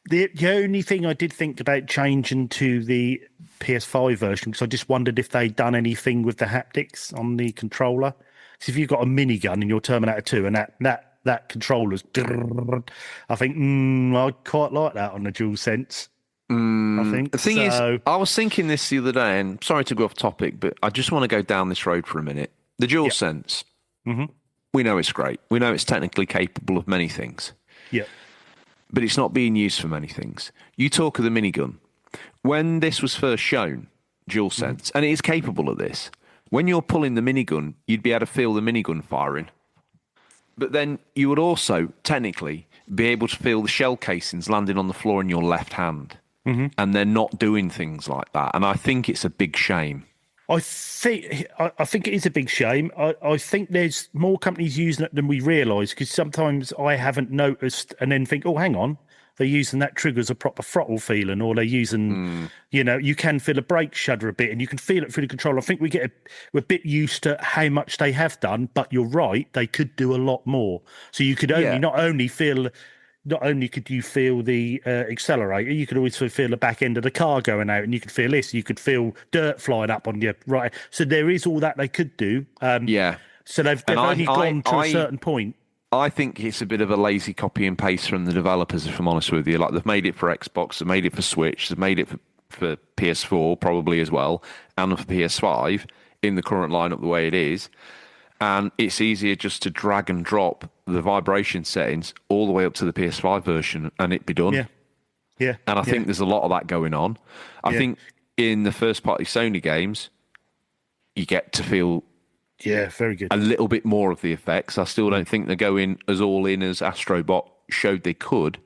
The only thing I did think about changing to the PS5 version, because I just wondered if they'd done anything with the haptics on the controller. So if you've got a minigun in your Terminator 2 and that controller's, I think I quite like that on the DualSense. I think. The thing is, I was thinking this the other day, and sorry to go off topic, but I just want to go down this road for a minute. The DualSense, we know it's great. We know it's technically capable of many things. Yeah. But it's not being used for many things. You talk of the minigun. When this was first shown, DualSense, and it is capable of this, when you're pulling the minigun, you'd be able to feel the minigun firing. But then you would also, technically, be able to feel the shell casings landing on the floor in your left hand. And they're not doing things like that. And I think it's a big shame. I think it is a big shame. I think there's more companies using it than we realise, because sometimes I haven't noticed and then think, oh, hang on, they're using that trigger as a proper throttle feeling, or they're using, you can feel a brake shudder a bit, and you can feel it through the controller. I think we're a bit used to how much they have done, but you're right, they could do a lot more. So you could not only could you feel the accelerator, you could also feel the back end of the car going out, and you could feel this. You could feel dirt flying up on you, right? So there is all that they could do. So they've only gone to a certain point. I think it's a bit of a lazy copy and paste from the developers, if I'm honest with you. Like, they've made it for Xbox, they've made it for Switch, they've made it for PS4 probably as well, and for PS5 in the current lineup the way it is. And it's easier just to drag and drop the vibration settings all the way up to the PS5 version and it be done. Yeah. And I think there's a lot of that going on. I think in the first-party Sony games, you get to feel very good. a little bit more of the effects. I still don't think they're going as all in as Astrobot showed they could.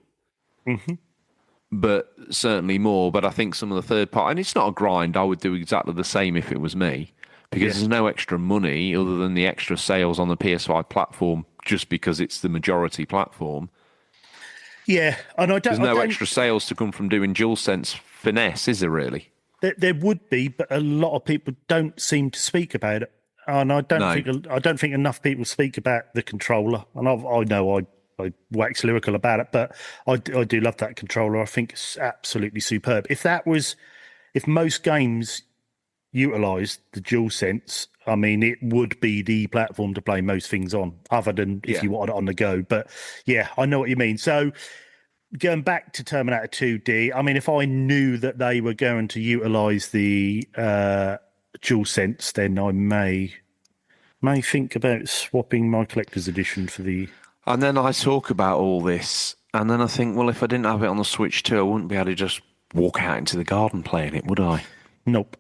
But certainly more. But I think some of the third party, and it's not a grind, I would do exactly the same if it was me, because there's no extra money other than the extra sales on the PS5 platform just because it's the majority platform. Yeah, and there's no extra sales to come from doing DualSense finesse, is there really? There would be, but a lot of people don't seem to speak about it. And I don't think enough people speak about the controller. And I know I wax lyrical about it, but I do love that controller. I think it's absolutely superb. If most games utilised the DualSense, I mean, it would be the platform to play most things on, other than if you wanted it on the go. But yeah, I know what you mean. So going back to Terminator 2D, I mean, if I knew that they were going to utilise the DualSense, then I may think about swapping my collector's edition for the... And then I talk about all this, and then I think, well, if I didn't have it on the Switch 2, I wouldn't be able to just walk out into the garden playing it, would I? Nope.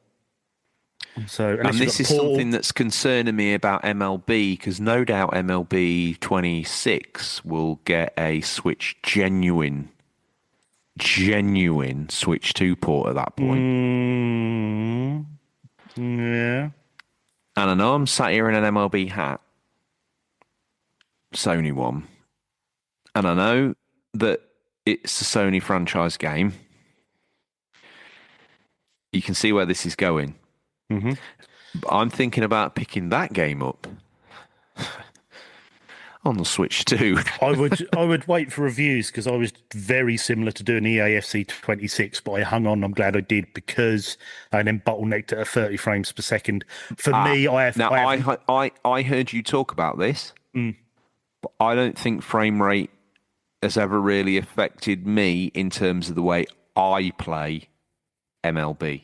So, and this is something that's concerning me about MLB, because no doubt MLB 26 will get a Switch genuine Switch 2 port at that point. Yeah. And I know I'm sat here in an MLB hat, Sony one, and I know that it's a Sony franchise game. You can see where this is going. But I'm thinking about picking that game up on the Switch 2. I would wait for reviews, because I was very similar to doing EAFC 26, but I hung on. I'm glad I did, because I then bottlenecked at 30 frames per second. For me, I heard you talk about this, but I don't think frame rate has ever really affected me in terms of the way I play MLB.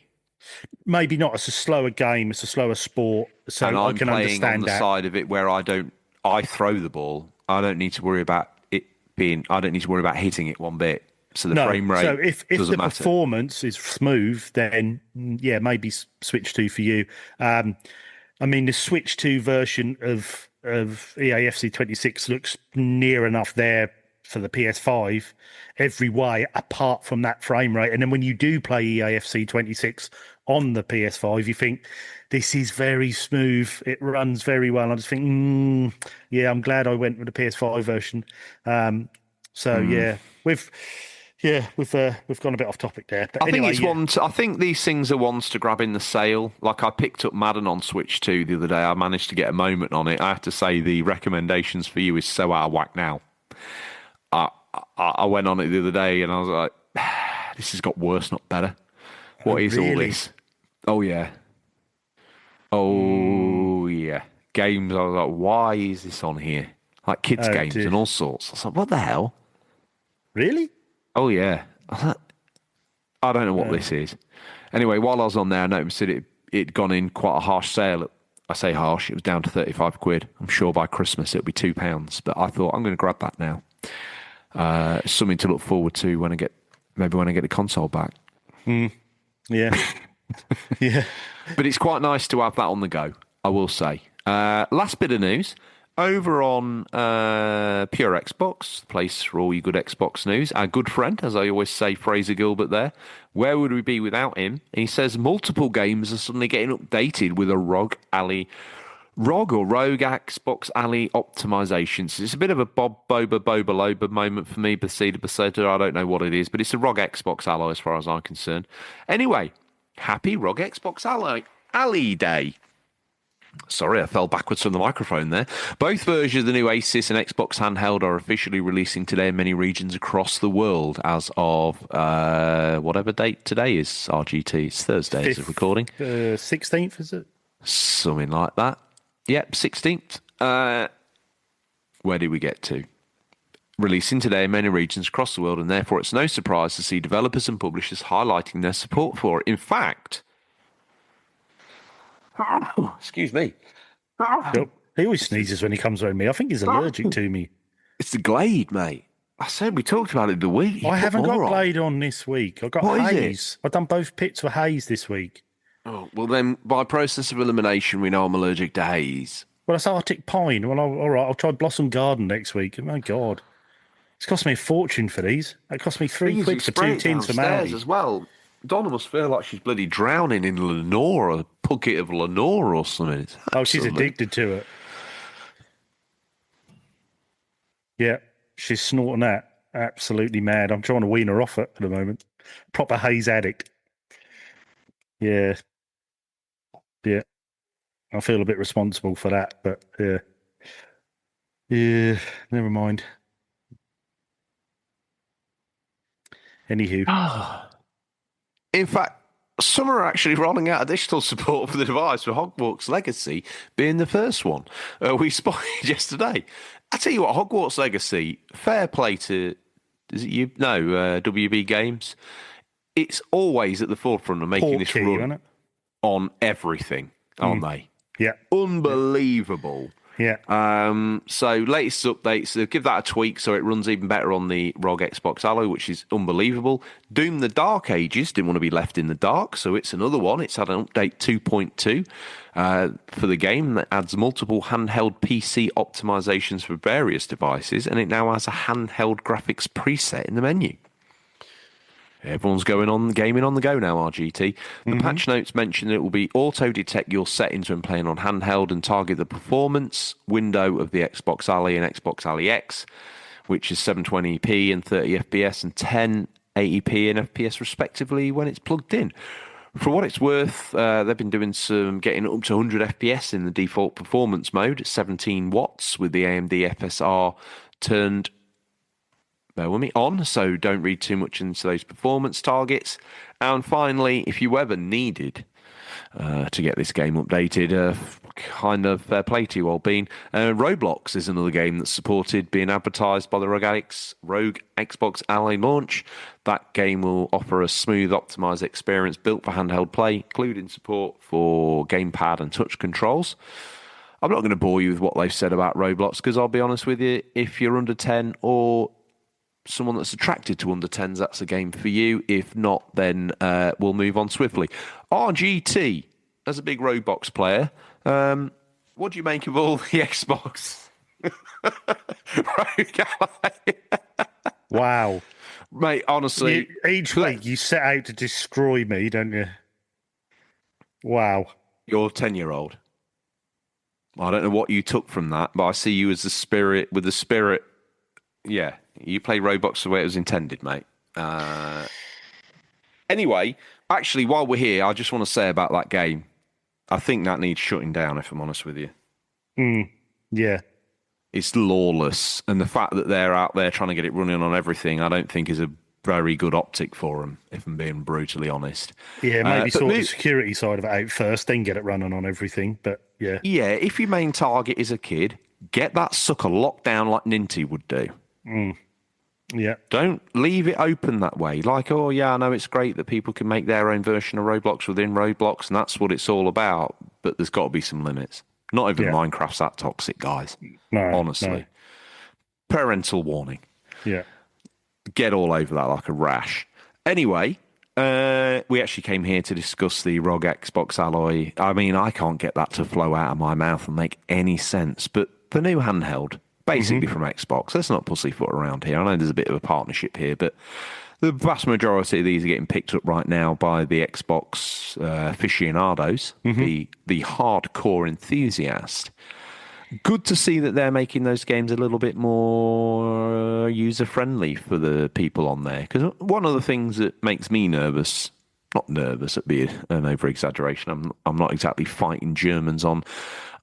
Maybe not. It's a slower game. It's a slower sport. So and I can playing understand on the that. side of it where I throw the ball. I don't need to worry about hitting it one bit. So the frame rate so if the matter. performance is smooth, then yeah, maybe Switch 2 for you. I mean, the Switch 2 version of EAFC 26 looks near enough there for the PS5 every way, apart from that frame rate. And then when you do play EAFC 26 on the PS5, you think, this is very smooth. It runs very well. I just think, yeah, I'm glad I went with the PS5 version. We've gone a bit off topic there. But I think these things are ones to grab in the sale. Like, I picked up Madden on Switch 2 the other day. I managed to get a moment on it. I have to say, the recommendations for you is so out of whack now. I went on it the other day and I was like, this has got worse, not better. What is all this? Oh, yeah. Games, I was like, why is this on here? Like kids' games and all sorts. I was like, what the hell? Really? Oh, yeah. I don't know what this is. Anyway, while I was on there, I noticed that it'd gone in quite a harsh sale. I say harsh, it was down to 35 quid. I'm sure by Christmas it'll be £2. But I thought, I'm going to grab that now. Something to look forward to when I get the console back. Yeah. Yeah. But it's quite nice to have that on the go, I will say. Last bit of news. Over on Pure Xbox, the place for all your good Xbox news, our good friend, as I always say, Fraser Gilbert there, where would we be without him? And he says multiple games are suddenly getting updated with a ROG Ally ROG or ROG Xbox Ally optimizations. It's a bit of a Bob Boba Boba Loba moment for me, Bethesda. I don't know what it is, but it's a ROG Xbox Ally as far as I'm concerned. Anyway, happy ROG Xbox Ally Day. Sorry, I fell backwards from the microphone there. Both versions of the new Asus and Xbox handheld are officially releasing today in many regions across the world as of whatever date today is, RGT. It's Thursday as of recording. 16th, is it? Something like that. Yep, 16th. Where did we get to? Releasing today in many regions across the world, and therefore it's no surprise to see developers and publishers highlighting their support for it. In fact, excuse me. He always sneezes when he comes around me. I think he's allergic to me. It's the Glade, mate. I said we talked about it the week. I haven't got Glade on this week. I've got haze. I've done both pits with haze this week. Oh, well then, by process of elimination, we know I'm allergic to haze. Well, that's Arctic Pine. Well, all right, I'll try Blossom Garden next week. Oh, my God. It's cost me a fortune for these. It cost me £3 for 2 tins from Aldi. As well. Donna must feel like she's bloody drowning in Lenore, a bucket of Lenore or something. Oh, she's addicted to it. Yeah, she's snorting that. Absolutely mad. I'm trying to wean her off it at the moment. Proper haze addict. Yeah. Yeah. I feel a bit responsible for that, but yeah. Yeah, never mind. Anywho. In fact, some are actually rolling out additional support for the device, with Hogwarts Legacy being the first one. We spotted yesterday. I tell you what, Hogwarts Legacy, fair play to, is it you? No, WB Games. It's always at the forefront of making this run on everything, aren't they? Yeah. Unbelievable. Yeah. So latest updates, give that a tweak so it runs even better on the ROG Xbox Ally, which is unbelievable. Doom the Dark Ages didn't want to be left in the dark, so it's another one. It's had an update 2.2 for the game that adds multiple handheld PC optimizations for various devices, and it now has a handheld graphics preset in the menu. Everyone's gaming on the go now, RGT. The patch notes mention that it will be auto-detect your settings when playing on handheld and target the performance window of the Xbox Ally and Xbox Ally X, which is 720p and 30 FPS and 1080p and FPS respectively when it's plugged in. For what it's worth, they've been doing some getting up to 100 FPS in the default performance mode, 17 watts with the AMD FSR turned on, so don't read too much into those performance targets. And finally, if you ever needed to get this game updated, kind of fair play to you, old bean. Roblox is another game that's supported, being advertised by the ROG Xbox Ally launch. That game will offer a smooth, optimized experience built for handheld play, including support for gamepad and touch controls. I'm not going to bore you with what they've said about Roblox, because I'll be honest with you, if you're under 10 or someone that's attracted to under 10s, that's a game for you. If not, then we'll move on swiftly. RGT, as a big Roblox player, what do you make of all the Xbox? Wow. Mate, honestly. Each week you set out to destroy me, don't you? Wow. You're a 10-year-old. I don't know what you took from that, but I see you as the spirit, with the spirit. Yeah, you play Roblox the way it was intended, mate. Anyway, actually, while we're here, I just want to say about that game. I think that needs shutting down, if I'm honest with you. Yeah. It's lawless. And the fact that they're out there trying to get it running on everything, I don't think is a very good optic for them, if I'm being brutally honest. Yeah, maybe sort the security side of it out first, then get it running on everything. But yeah. Yeah, if your main target is a kid, get that sucker locked down like Ninty would do. Yeah. Don't leave it open that way. Like, oh, yeah, I know it's great that people can make their own version of Roblox within Roblox, and that's what it's all about. But there's got to be some limits. Not even Minecraft's that toxic, guys. No, honestly. No. Parental warning. Yeah. Get all over that like a rash. Anyway, we actually came here to discuss the ROG Xbox Ally. I mean, I can't get that to flow out of my mouth and make any sense. But the new handheld, basically from Xbox. Let's not pussyfoot around here. I know there's a bit of a partnership here, but the vast majority of these are getting picked up right now by the Xbox aficionados, the hardcore enthusiast. Good to see that they're making those games a little bit more user-friendly for the people on there. Because one of the things that makes me nervous, not nervous, it'd be an over-exaggeration. I'm not exactly fighting Germans on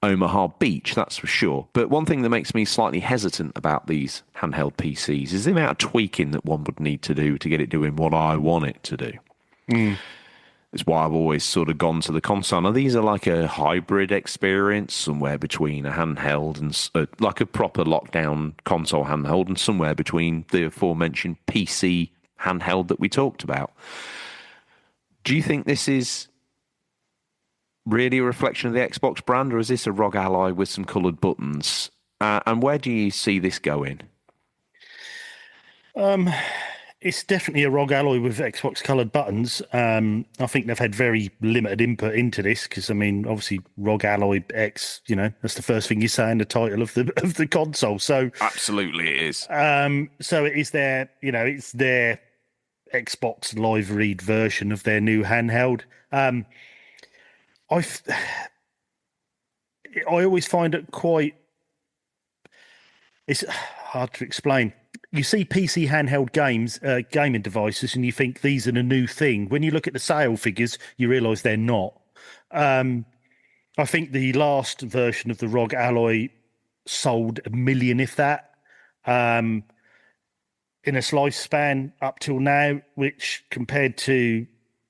Omaha Beach, that's for sure. But one thing that makes me slightly hesitant about these handheld PCs is the amount of tweaking that one would need to do to get it doing what I want it to do. It's why I've always sort of gone to the console. Now, these are like a hybrid experience, somewhere between a handheld and like a proper lockdown console handheld, and somewhere between the aforementioned PC handheld that we talked about. Do you think this is really a reflection of the Xbox brand, or is this a ROG Ally with some coloured buttons? And where do you see this going? It's definitely a ROG Ally with Xbox coloured buttons. I think they've had very limited input into this because, I mean, obviously ROG Ally X, that's the first thing you say in the title of the console. So absolutely, it is. So it is their, it's their Xbox live read version of their new handheld. I always find it it's hard to explain. You see PC handheld games, gaming devices, and you think these are the new thing. When you look at the sale figures, you realise they're not. I think the last version of the ROG Ally sold 1 million, if that, in its lifespan up till now, which compared to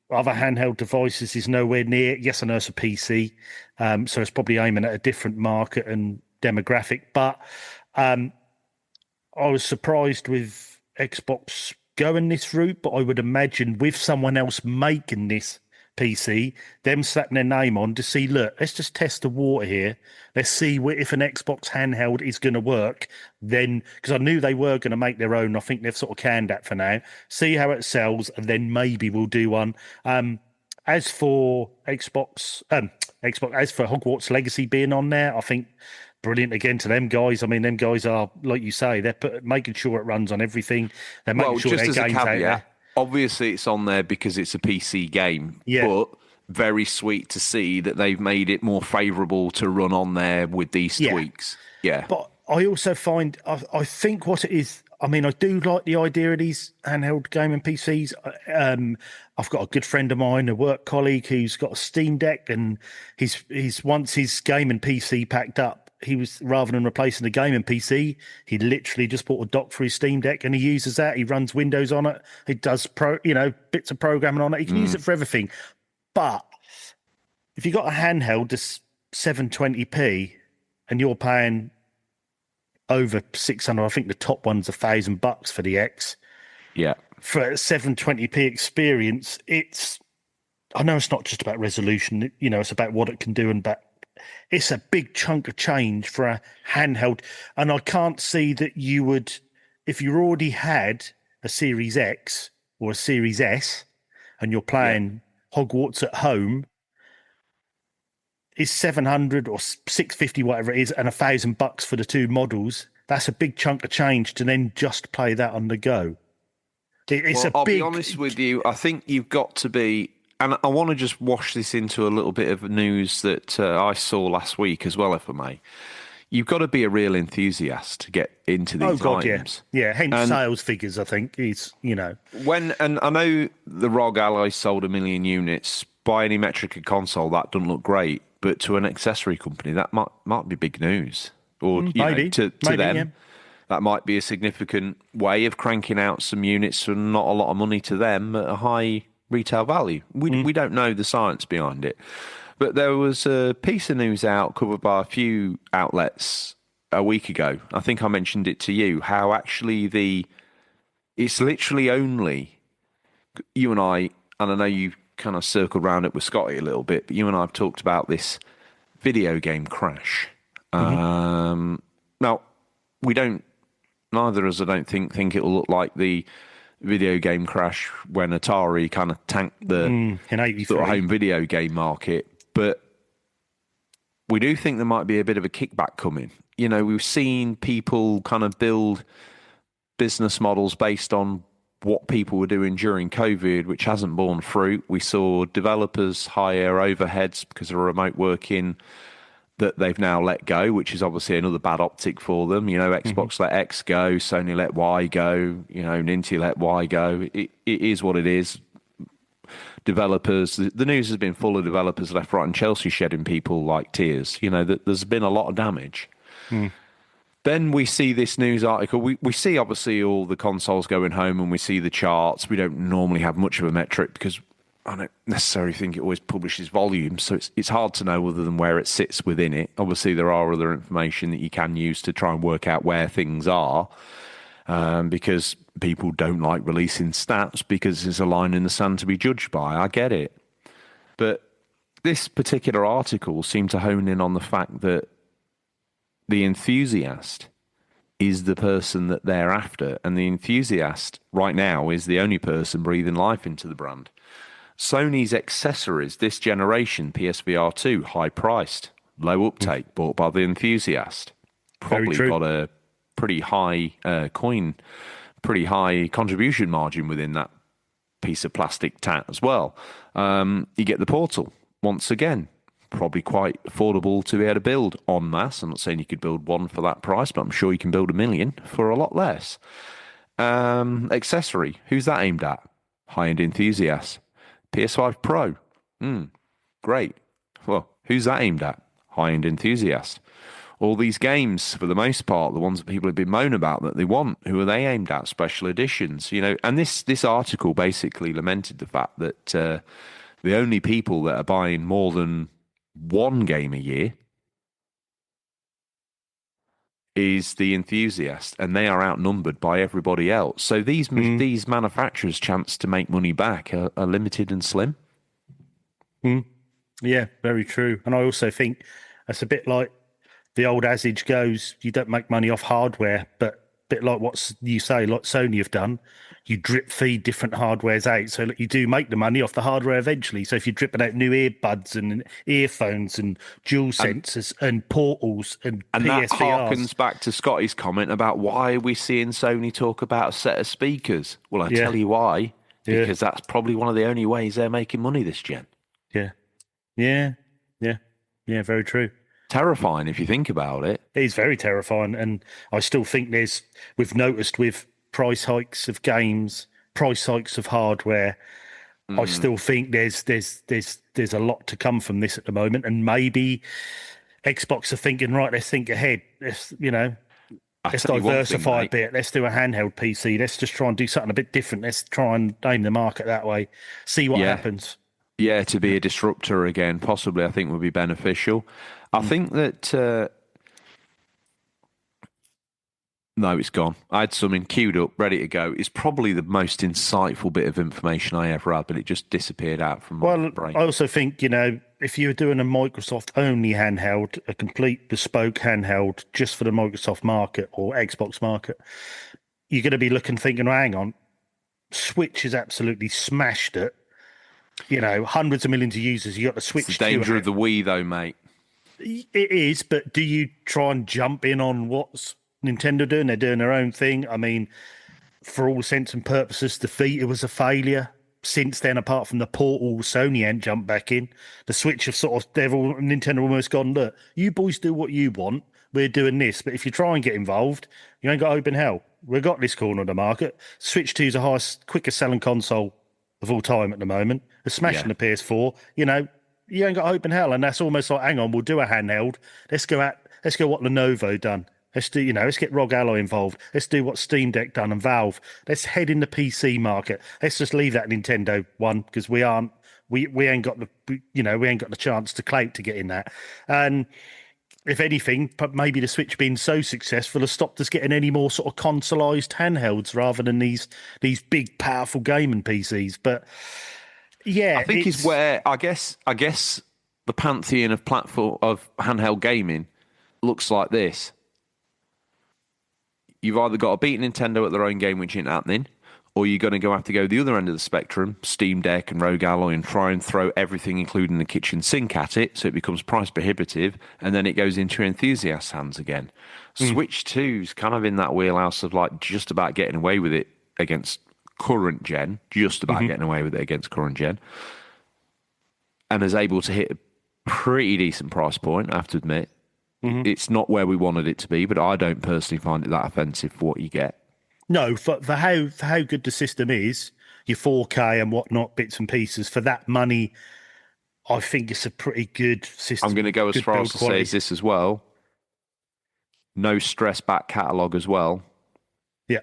other handheld devices is nowhere near. Yes, I know it's a PC, so it's probably aiming at a different market and demographic, but I was surprised with Xbox going this route, but I would imagine with someone else making this PC, them slapping their name on to see, look, let's just test the water here. Let's see if an Xbox handheld is going to work. Then, because I knew they were going to make their own, I think they've sort of canned that for now. See how it sells, and then maybe we'll do one. As for Xbox, as for Hogwarts Legacy being on there, I think brilliant again to them guys. I mean, them guys are, like you say, they're making sure it runs on everything. They're making sure their game's out there. Obviously, it's on there because it's a PC game, but very sweet to see that they've made it more favourable to run on there with these tweaks. Yeah. But I also find, I think what it is, I mean, I do like the idea of these handheld gaming PCs. I've got a good friend of mine, a work colleague, who's got a Steam Deck, and he's once his gaming PC packed up, he was, rather than replacing the gaming PC, he literally just bought a dock for his Steam Deck, and he uses that. He runs Windows on it. He does bits of programming on it. He can use it for everything. But if you got a handheld that's 720p and you're paying over 600, I think the top one's $1,000 for the X. Yeah. For a 720p experience, I know it's not just about resolution, it's about what it can do, and it's a big chunk of change for a handheld. And I can't see that you would, if you already had a Series X or a Series S and you're playing Hogwarts at home, is 700 or 650, whatever it is, and $1,000 for the two models. That's a big chunk of change to then just play that on the go. I'll be honest with you. I think you've got to be, and I want to just wash this into a little bit of news that I saw last week as well, if I may. You've got to be a real enthusiast to get into these items. Yeah. Hence sales figures, I think, is, And I know the ROG Ally sold 1 million units. By any metric of console, that doesn't look great. But to an accessory company, that might be big news. Or maybe to them, that might be a significant way of cranking out some units for not a lot of money to them at a high retail value. We don't know the science behind it. But there was a piece of news out covered by a few outlets a week ago. I think I mentioned it to you, how actually it's literally only you and I know you kind of circled around it with Scotty a little bit, but you and I have talked about this video game crash. Now, neither of us, I don't think it'll look like the video game crash when Atari kind of tanked the sort of home video game market, but we do think there might be a bit of a kickback coming. We've seen people kind of build business models based on what people were doing during COVID, which hasn't borne fruit. We saw developers hire overheads because of remote working that they've now let go, which is obviously another bad optic for them. Xbox let X go, Sony let Y go, Nintendo let Y go. It is what it is. Developers, the news has been full of developers left, right, and Chelsea shedding people like tears. There's been a lot of damage. Then we see this news article. We see obviously all the consoles going home, and we see the charts. We don't normally have much of a metric because I don't necessarily think it always publishes volume, so it's hard to know other than where it sits within it. Obviously, there are other information that you can use to try and work out where things are, because people don't like releasing stats because there's a line in the sand to be judged by. I get it. But this particular article seemed to hone in on the fact that the enthusiast is the person that they're after, and the enthusiast right now is the only person breathing life into the brand. Sony's accessories this generation, PSVR 2, high-priced, low uptake, bought by the enthusiast. Probably got a pretty high pretty high contribution margin within that piece of plastic tat as well. You get the Portal, once again, probably quite affordable to be able to build en masse. I'm not saying you could build one for that price, but I'm sure you can build 1 million for a lot less. Accessory, who's that aimed at? High-end enthusiasts. PS5 Pro, great. Well, who's that aimed at? High-end enthusiast. All these games, for the most part, the ones that people have been moaning about that they want, who are they aimed at? Special editions, And this article basically lamented the fact that the only people that are buying more than one game a year is the enthusiast, and they are outnumbered by everybody else. So these manufacturers' chance to make money back are limited and slim. Yeah, very true. And I also think that's a bit like the old adage goes, you don't make money off hardware, but a bit like what you say, like Sony have done, you drip feed different hardwares out. So you do make the money off the hardware eventually. So if you're dripping out new earbuds and earphones and dual sensors and portals and that PSVRs. harkens back to Scotty's comment about why are we seeing Sony talk about a set of speakers? Well, I tell you why. Because that's probably one of the only ways they're making money this gen. Yeah, very true. Terrifying if you think about it. It is very terrifying, and I still think we've noticed with price hikes of games, price hikes of hardware, I still think there's a lot to come from this at the moment, and maybe Xbox are thinking, right, let's think ahead. Let's diversify a bit. Let's do a handheld PC. Let's just try and do something a bit different. Let's try and aim the market that way. See what happens. Yeah, to be a disruptor again, possibly, I think would be beneficial. I think that... no, it's gone. I had something queued up, ready to go. It's probably the most insightful bit of information I ever had, but it just disappeared out from my brain. I also think, if you were doing a Microsoft-only handheld, a complete bespoke handheld just for the Microsoft market or Xbox market, you're going to be thinking, hang on, Switch has absolutely smashed it. Hundreds of millions of users. You got the Switch. It's the danger of the Wii, though, mate. It is, but do you try and jump in on what's Nintendo doing? They're doing their own thing. I mean, for all intents and purposes, the Vita was a failure. Since then, apart from the Portal, Sony ain't jumped back in. The Switch have Nintendo almost gone, look, you boys do what you want. We're doing this. But if you try and get involved, you ain't got open hell. We've got this corner of the market. Switch 2 is the quickest selling console of all time at the moment. They're smashing the PS4. You ain't got open hell, and that's almost like, hang on, we'll do a handheld. Let's go what Lenovo done. Let's do, let's get ROG Ally involved. Let's do what Steam Deck done and Valve. Let's head in the PC market. Let's just leave that Nintendo one because we ain't got the chance to clout to get in that. And if anything, maybe the Switch being so successful has stopped us getting any more sort of consoleized handhelds rather than these big, powerful gaming PCs. But yeah, I think it's where I guess the pantheon of platform of handheld gaming looks like this. You've either got to beat Nintendo at their own game, which ain't happening, or you're going to have to go the other end of the spectrum, Steam Deck and ROG Ally, and try and throw everything, including the kitchen sink, at it, so it becomes price prohibitive, and then it goes into enthusiast hands again. Switch 2's kind of in that wheelhouse of just about getting away with it against current gen, just about getting away with it against current gen, and is able to hit a pretty decent price point, I have to admit. It's not where we wanted it to be, but I don't personally find it that offensive for what you get. No, for how good the system is, your 4K and whatnot, bits and pieces, for that money, I think it's a pretty good system. I'm going to go as far as to say this as well. No stress back catalogue as well. Yeah.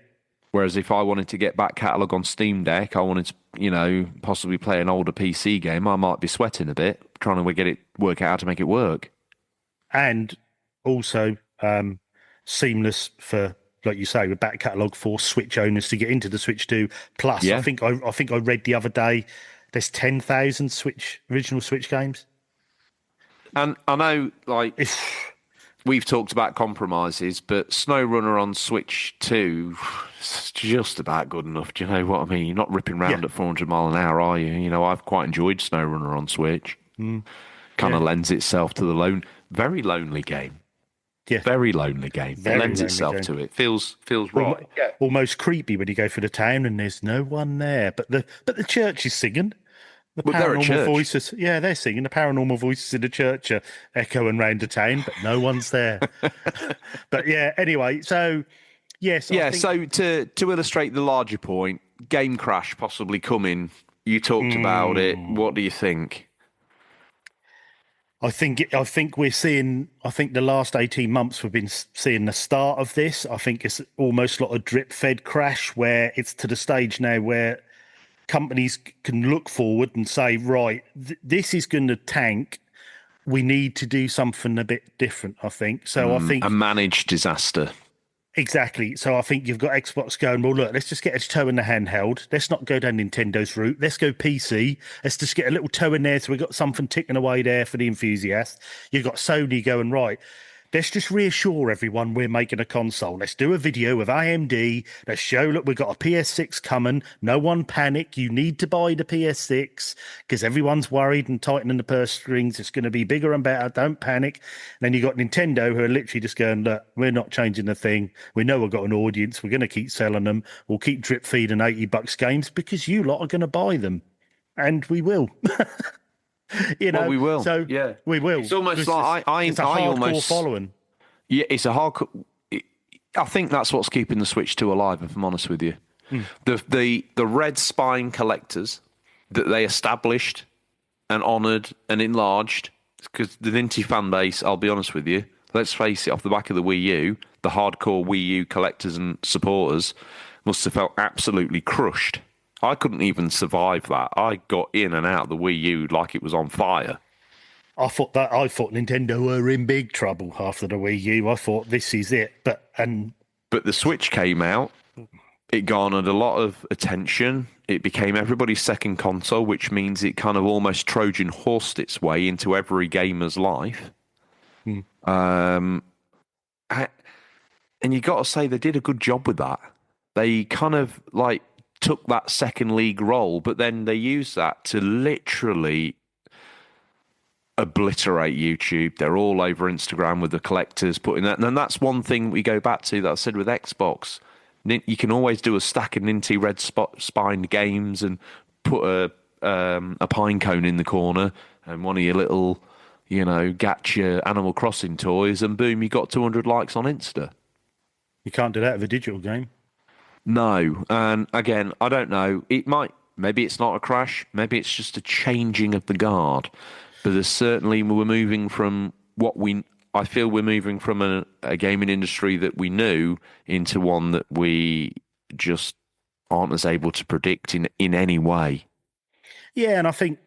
Whereas if I wanted to get back catalogue on Steam Deck, I wanted to, possibly play an older PC game, I might be sweating a bit, trying to work out how to make it work. And also seamless for, like you say, with back catalogue for Switch owners to get into the Switch 2. Plus, I think I read the other day there's 10,000 original Switch games. And I know, we've talked about compromises, but SnowRunner on Switch 2 is just about good enough. Do you know what I mean? You're not ripping around at 400 mile an hour, are you? I've quite enjoyed SnowRunner on Switch. Kind of lends itself to the very lonely game. Yeah. Very lonely game. It lends itself to it. Feels right. Almost creepy when you go through the town and there's no one there. But the church is singing. The paranormal voices. Yeah, they're singing. The paranormal voices in the church are echoing round the town, but no one's there. But yeah, anyway, so yes. Yeah, so to illustrate the larger point, game crash possibly coming. You talked about it. What do you think? I think we're seeing. I think the last 18 months we've been seeing the start of this. I think it's almost like a drip-fed crash where it's to the stage now where companies can look forward and say, right, this is going to tank. We need to do something a bit different. I think so. I think a managed disaster. Exactly. So I think you've got Xbox going, well, look, let's just get a toe in the handheld. Let's not go down Nintendo's route. Let's go PC. Let's just get a little toe in there so we've got something ticking away there for the enthusiast. You've got Sony going, right, let's just reassure everyone we're making a console. Let's do a video with AMD. Let's show, look, we've got a PS6 coming. No one panic. You need to buy the PS6 because everyone's worried and tightening the purse strings. It's going to be bigger and better. Don't panic. And then you got Nintendo who are literally just going, look, we're not changing the thing. We know we've got an audience. We're going to keep selling them. We'll keep drip feeding $80 games because you lot are going to buy them. And we will. Well, we will. So yeah, we will. It's almost like it's a hardcore following. Yeah, it's a hardcore. I think that's what's keeping the Switch 2 alive, if I'm honest with you. The red spine collectors that they established and honoured and enlarged, because the Ninty fan base, I'll be honest with you, let's face it, off the back of the Wii U, the hardcore Wii U collectors and supporters must have felt absolutely crushed. I couldn't even survive that. I got in and out of the Wii U like it was on fire. I thought Nintendo were in big trouble after the Wii U. I thought this is it. But the Switch came out. It garnered a lot of attention. It became everybody's second console, which means it kind of almost Trojan horsed its way into every gamer's life. And you got to say they did a good job with that. They kind of took that second league role, but then they used that to literally obliterate YouTube. They're all over Instagram with the collectors putting that. And that's one thing we go back to that I said with Xbox. You can always do a stack of Ninty red spined games and put a pine cone in the corner and one of your little, gacha Animal Crossing toys, and boom, you got 200 likes on Insta. You can't do that with a digital game. No, and again, I don't know. Maybe it's not a crash. Maybe it's just a changing of the guard. But we're moving from I feel we're moving from a gaming industry that we knew into one that we just aren't as able to predict in any way. Yeah, and I think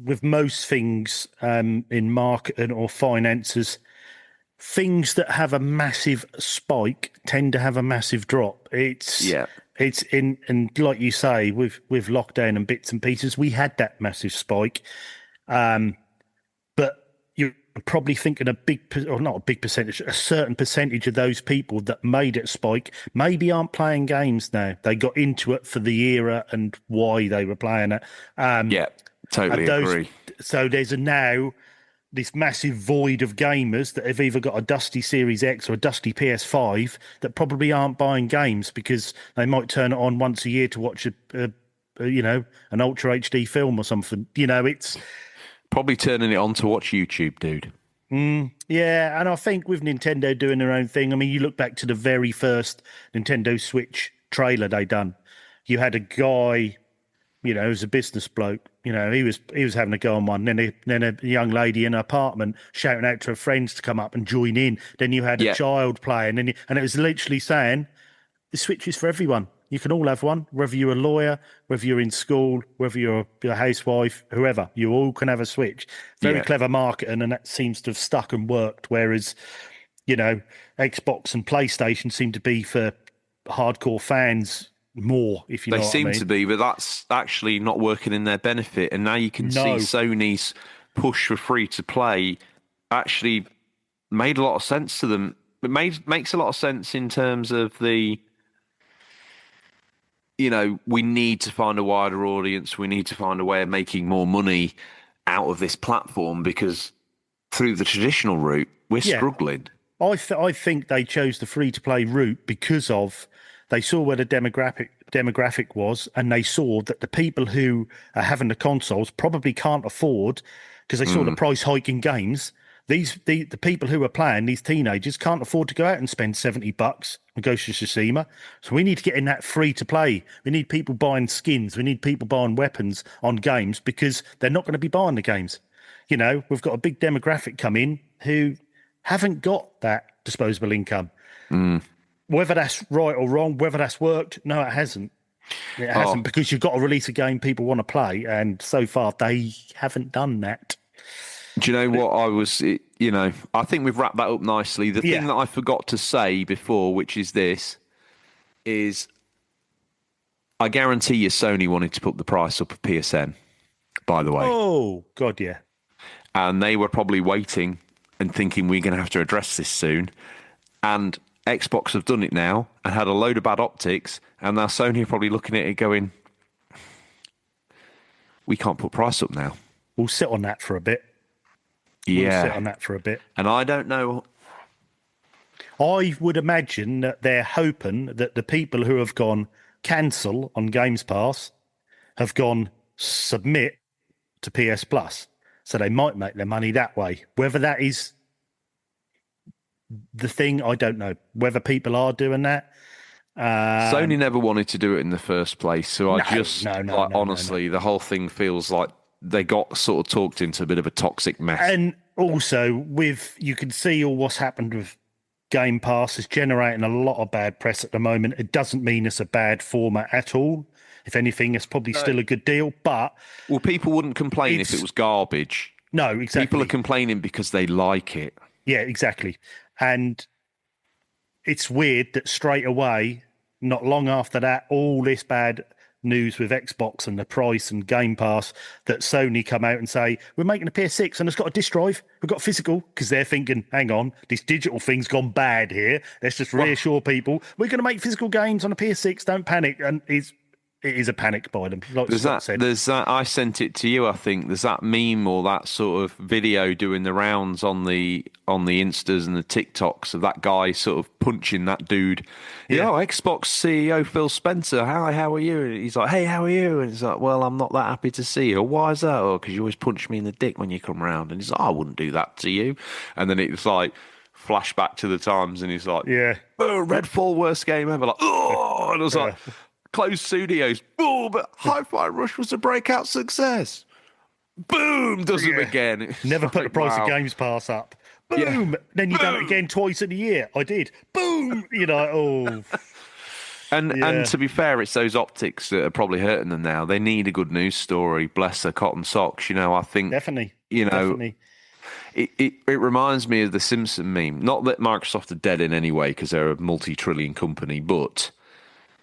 with most things in marketing or finances, things that have a massive spike tend to have a massive drop. It's in, and like you say, with lockdown and bits and pieces, we had that massive spike. But you're probably thinking a certain percentage of those people that made it spike maybe aren't playing games now. They got into it for the era and why they were playing it. Totally agree. So there's now this massive void of gamers that have either got a dusty Series X or a dusty PS5 that probably aren't buying games because they might turn it on once a year to watch a an Ultra HD film or something. It's Probably turning it on to watch YouTube, dude. yeah, and I think with Nintendo doing their own thing, I mean, you look back to the very first Nintendo Switch trailer they done. You had a guy, he was a business bloke. He was having a go on one. Then a young lady in an apartment shouting out to her friends to come up and join in. Then you had a child playing, and it was literally saying, "The Switch is for everyone. You can all have one, whether you're a lawyer, whether you're in school, whether you're a housewife, whoever. You all can have a Switch." Very clever marketing, and that seems to have stuck and worked. Whereas, Xbox and PlayStation seem to be for hardcore fans more, if you know what I mean. They seem to be, but that's actually not working in their benefit. And now you can see Sony's push for free to play actually made a lot of sense to them. It makes a lot of sense in terms of the, we need to find a wider audience. We need to find a way of making more money out of this platform because through the traditional route, we're struggling. I think they chose the free-to-play route because they saw where the demographic was, and they saw that the people who are having the consoles probably can't afford, because they saw the price hike in games. The people who are playing, these teenagers, can't afford to go out and spend $70 on Ghost of Tsushima. So we need to get in that free-to-play. We need people buying skins. We need people buying weapons on games because they're not going to be buying the games. We've got a big demographic come in who haven't got that disposable income. Whether that's right or wrong, whether that's worked, no, it hasn't. It hasn't because you've got to release a game people want to play, and so far they haven't done that. Do you know what I think we've wrapped that up nicely. The thing that I forgot to say before, which is this, is I guarantee you Sony wanted to put the price up of PSN, by the way. Oh, God, yeah. And they were probably waiting and thinking we're going to have to address this soon. And Xbox have done it now and had a load of bad optics, and now Sony are probably looking at it going, we can't put price up now. We'll sit on that for a bit. Yeah. We'll sit on that for a bit. And I don't know. I would imagine that they're hoping that the people who have gone cancel on Games Pass have gone submit to PS Plus. So they might make their money that way. Whether that is the thing, I don't know. Whether people are doing that. Sony never wanted to do it in the first place. So honestly, the whole thing feels like they got sort of talked into a bit of a toxic mess. And also, you can see all what's happened with Game Pass is generating a lot of bad press at the moment. It doesn't mean it's a bad format at all. If anything, it's probably still a good deal. But people wouldn't complain if it was garbage. No, exactly. People are complaining because they like it. Yeah, exactly. And it's weird that straight away, not long after that, all this bad news with Xbox and the price and Game Pass, that Sony come out and say, we're making a PS6 and it's got a disc drive, we've got physical, because they're thinking, hang on, this digital thing's gone bad here. Let's just reassure people, we're going to make physical games on a PS6, don't panic. And it is a panic by them. Like there's that. I sent it to you. I think there's that meme or that sort of video doing the rounds on the Instas and the TikToks of that guy sort of punching that dude. Yeah. Xbox CEO Phil Spencer. Hi, how are you? And he's like, hey, how are you? And he's like, well, I'm not that happy to see you. Why is that? Oh, because you always punch me in the dick when you come round. And he's like, I wouldn't do that to you. And then it's like flashback to the times, and he's like, oh, Redfall, worst game ever. Like, oh, and I was like, closed studios. Oh, but Hi-Fi Rush was a breakout success. Boom, does it again. Never put the price of Games Pass up. Boom. Yeah. Then you done it again twice in a year. I did. Boom. And to be fair, it's those optics that are probably hurting them now. They need a good news story. Bless their cotton socks. I think definitely. Definitely. It reminds me of the Simpson meme. Not that Microsoft are dead in any way because they're a multi-trillion company, but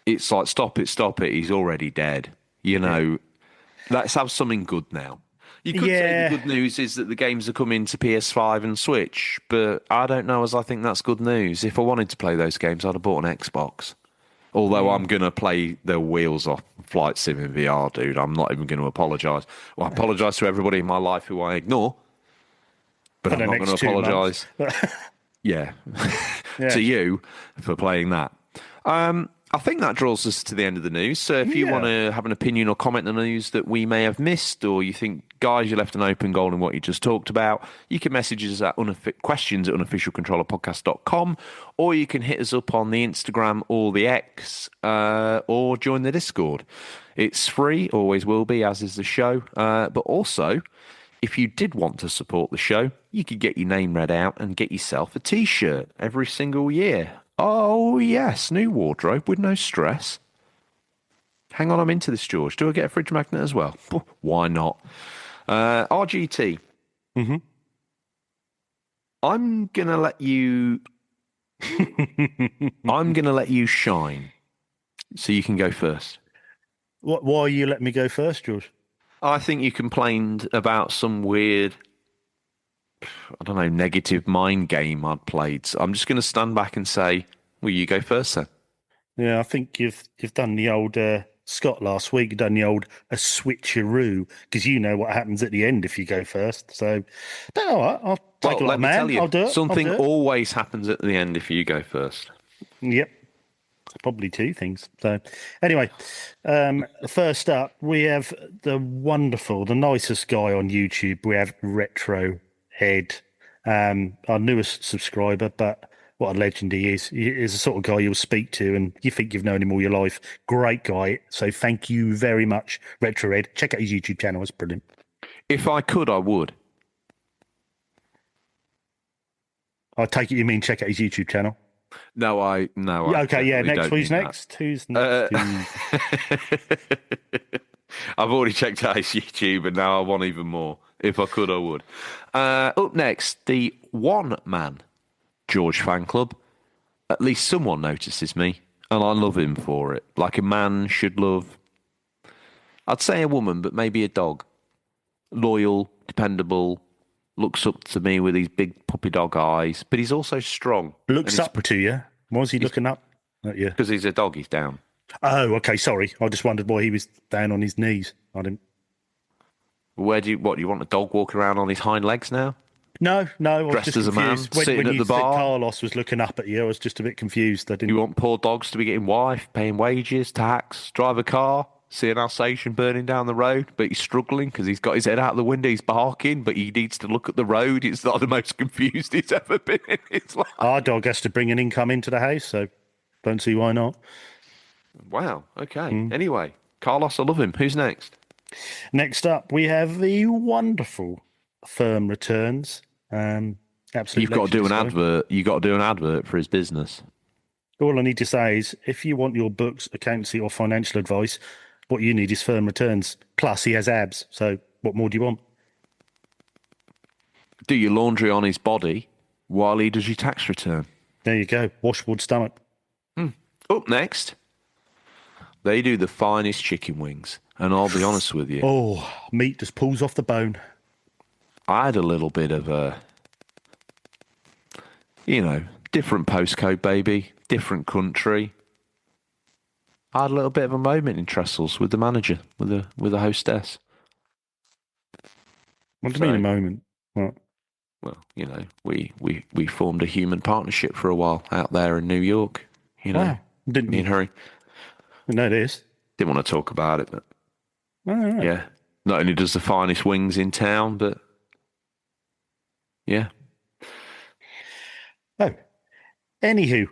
it's like, stop it, he's already dead. Let's have something good now. You could say the good news is that the games are coming to PS5 and Switch, but I don't know as I think that's good news. If I wanted to play those games, I'd have bought an Xbox. Although I'm going to play the wheels off Flight Sim in VR, dude. I'm not even going to apologise. Well, I apologise to everybody in my life who I ignore. But For I'm the not going next to 2 months. apologise. Yeah, Yeah. to you for playing that. I think that draws us to the end of the news. So if you want to have an opinion or comment on the news that we may have missed, or you think, guys, you left an open goal in what you just talked about, you can message us at questions@unofficialcontrollerpodcast.com, or you can hit us up on the Instagram or the X, or join the Discord. It's free, always will be, as is the show. But also, if you did want to support the show, you could get your name read out and get yourself a T-shirt every single year. Oh, yes, new wardrobe with no stress. Hang on, I'm into this, George. Do I get a fridge magnet as well? Why not? RGT. Mm-hmm. I'm going to let you... I'm going to let you shine. So you can go first. Why are you letting me go first, George? I think you complained about some weird, I don't know, negative mind game I'd played. So I'm just going to stand back and say, well, you go first then. Yeah, I think you've done the old Scott last week. You've done the old a switcheroo because you know what happens at the end if you go first. So, all right, I'll take a lot, let me man. tell you, I'll do it. something I'll do it. always happens at the end if you go first. Yep. Probably 2 things. So, anyway, first up, we have the nicest guy on YouTube. We have Retro Head, our newest subscriber, but what a legend he is. He is the sort of guy you'll speak to and you think you've known him all your life. Great guy. So, thank you very much, Retro Head. Check out his YouTube channel. It's brilliant. If I could, I would. I take it you mean check out his YouTube channel. No. Yeah, okay, yeah. Next, who's next? Who's next? I've already checked out his YouTube, and now I want even more. If I could, I would. Up next, the one man George fan club. At least someone notices me, and I love him for it. Like a man should love. I'd say a woman, but maybe a dog. Loyal, dependable. Looks up to me with these big puppy dog eyes, but he's also strong. Looks up to you. Why was he looking up at you? Because he's a dog, he's down. Oh, okay. Sorry, I just wondered why he was down on his knees. I didn't. Do you want a dog walking around on his hind legs now? No. I was Dressed just as a man, confused. sitting when at you the said bar? Carlos was looking up at you, I was just a bit confused. I didn't. You want poor dogs to be getting wife, paying wages, tax, drive a car, see an Alsatian burning down the road, but he's struggling because he's got his head out the window, he's barking, but he needs to look at the road. It's not the most confused he's ever been in his life. Our dog has to bring an income into the house, so don't see why not. Wow, okay. Anyway, Carlos, I love him. Who's next? Next up, we have the wonderful Firm Returns. Absolutely. You've got to do an advert. You've got to do an advert for his business. All I need to say is, if you want your books, accountancy, or financial advice, what you need is Firm Returns. Plus, he has abs. So, what more do you want? Do your laundry on his body while he does your tax return. There you go. Washboard stomach. Up next, they do the finest chicken wings. And I'll be honest with you, Oh, meat just pulls off the bone. I had a little bit of a, different postcode, baby, different country. I had a little bit of a moment in Trestles with the manager, with the hostess. What do you mean a moment? What? Well, we formed a human partnership for a while out there in New York. Wow. Me and Hurry. No, it is. Didn't want to talk about it, but Oh, right. yeah. Not only does the finest wings in town, but yeah. Oh. Anywho,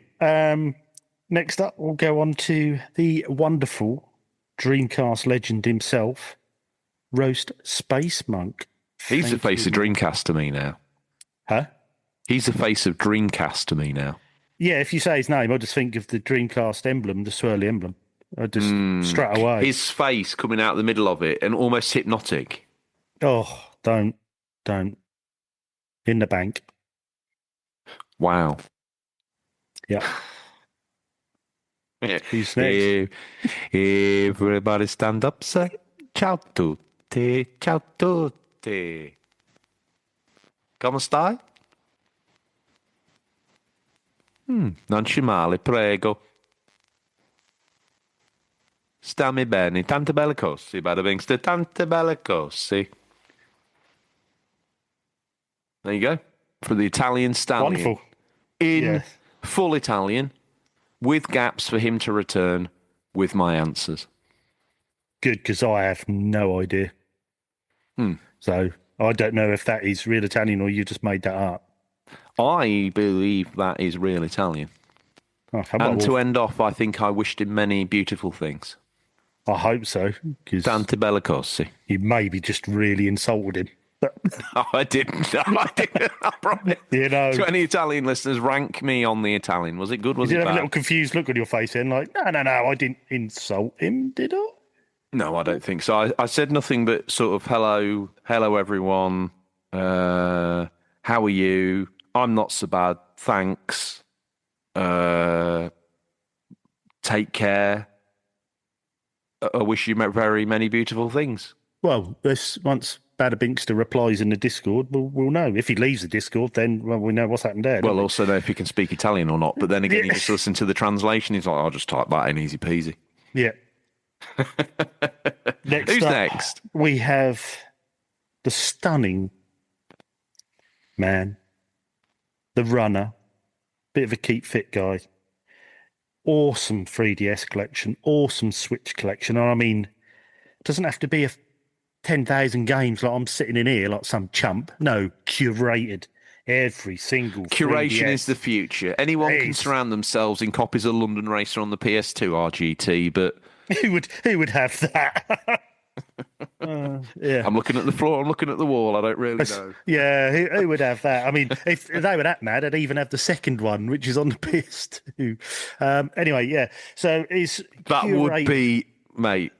next up, we'll go on to the wonderful Dreamcast legend himself, Roast Space Monk. He's the face of Dreamcast to me now. Huh? He's the face of Dreamcast to me now. Yeah, if you say his name, I just think of the Dreamcast emblem, the swirly emblem. I just straight away. His face coming out the middle of it and almost hypnotic. Oh, don't. In the bank. Wow. Yeah. Yeah. Who's next? Everybody stand up, say ciao tutti, ciao tutti. Come stai? Non ci male, prego. Stammi bene, tante belle cose, bada bing, tante belle cose. There you go. For the Italian stallion. Wonderful. In Yeah. full Italian, with gaps for him to return with my answers. Good, because I have no idea. So I don't know if that is real Italian or you just made that up. I believe that is real Italian. Oh, And to end off, I think I wished him many beautiful things. I hope so, because Tante belle cose. you maybe just really insulted him. But, No, I didn't. No, I didn't. I promise. you know, To any Italian listeners, rank me on the Italian. Was it good? Was you it did have a bad? little confused look on your face then, like, no, I didn't insult him, did I? No, I don't think so. I said nothing but sort of hello everyone. How are you? I'm not so bad. Thanks. Take care. I wish you very many beautiful things. Well, once Badabinkster replies in the Discord, we'll know. If he leaves the Discord, then we know what's happened there. Well, also know if he can speak Italian or not. But then again, you just listen to the translation. He's like, I'll just type that in, easy peasy. Yeah. Who's next? We have the stunning man, the runner, bit of a keep fit guy. Awesome 3DS collection, awesome Switch collection. And I mean, it doesn't have to be 10,000 games like I'm sitting in here like some chump. No, curated. Every single Curation 3DS. is the future. Anyone can surround themselves in copies of London Racer on the PS2 RGT, but Who would have that? Yeah. I'm looking at the floor, I'm looking at the wall, I don't really know. Yeah, who would have that? I mean, if they were that mad, I'd even have the second one, which is on the PS2. Anyway, yeah. So That would be, mate,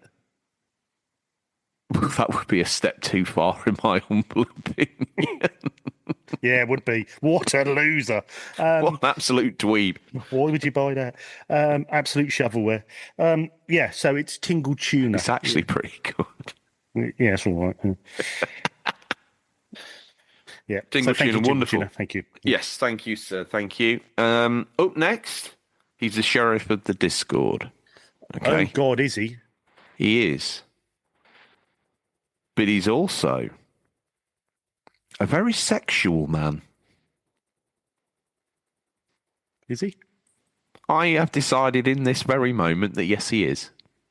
that would be a step too far in my humble opinion. Yeah, it would be. What a loser. What an absolute dweeb. Why would you buy that? Absolute shovelware. Yeah, so it's Tingle Tuna. It's actually pretty good. Yeah, it's all right. Yeah. Tingle thank Tuna, you, wonderful. Tuna. Thank you. Yes, thank you, sir. Thank you. Up next, he's the sheriff of the Discord. Okay. Oh, God, is he? He is. But he's also a very sexual man. Is he? I have decided in this very moment that yes, he is.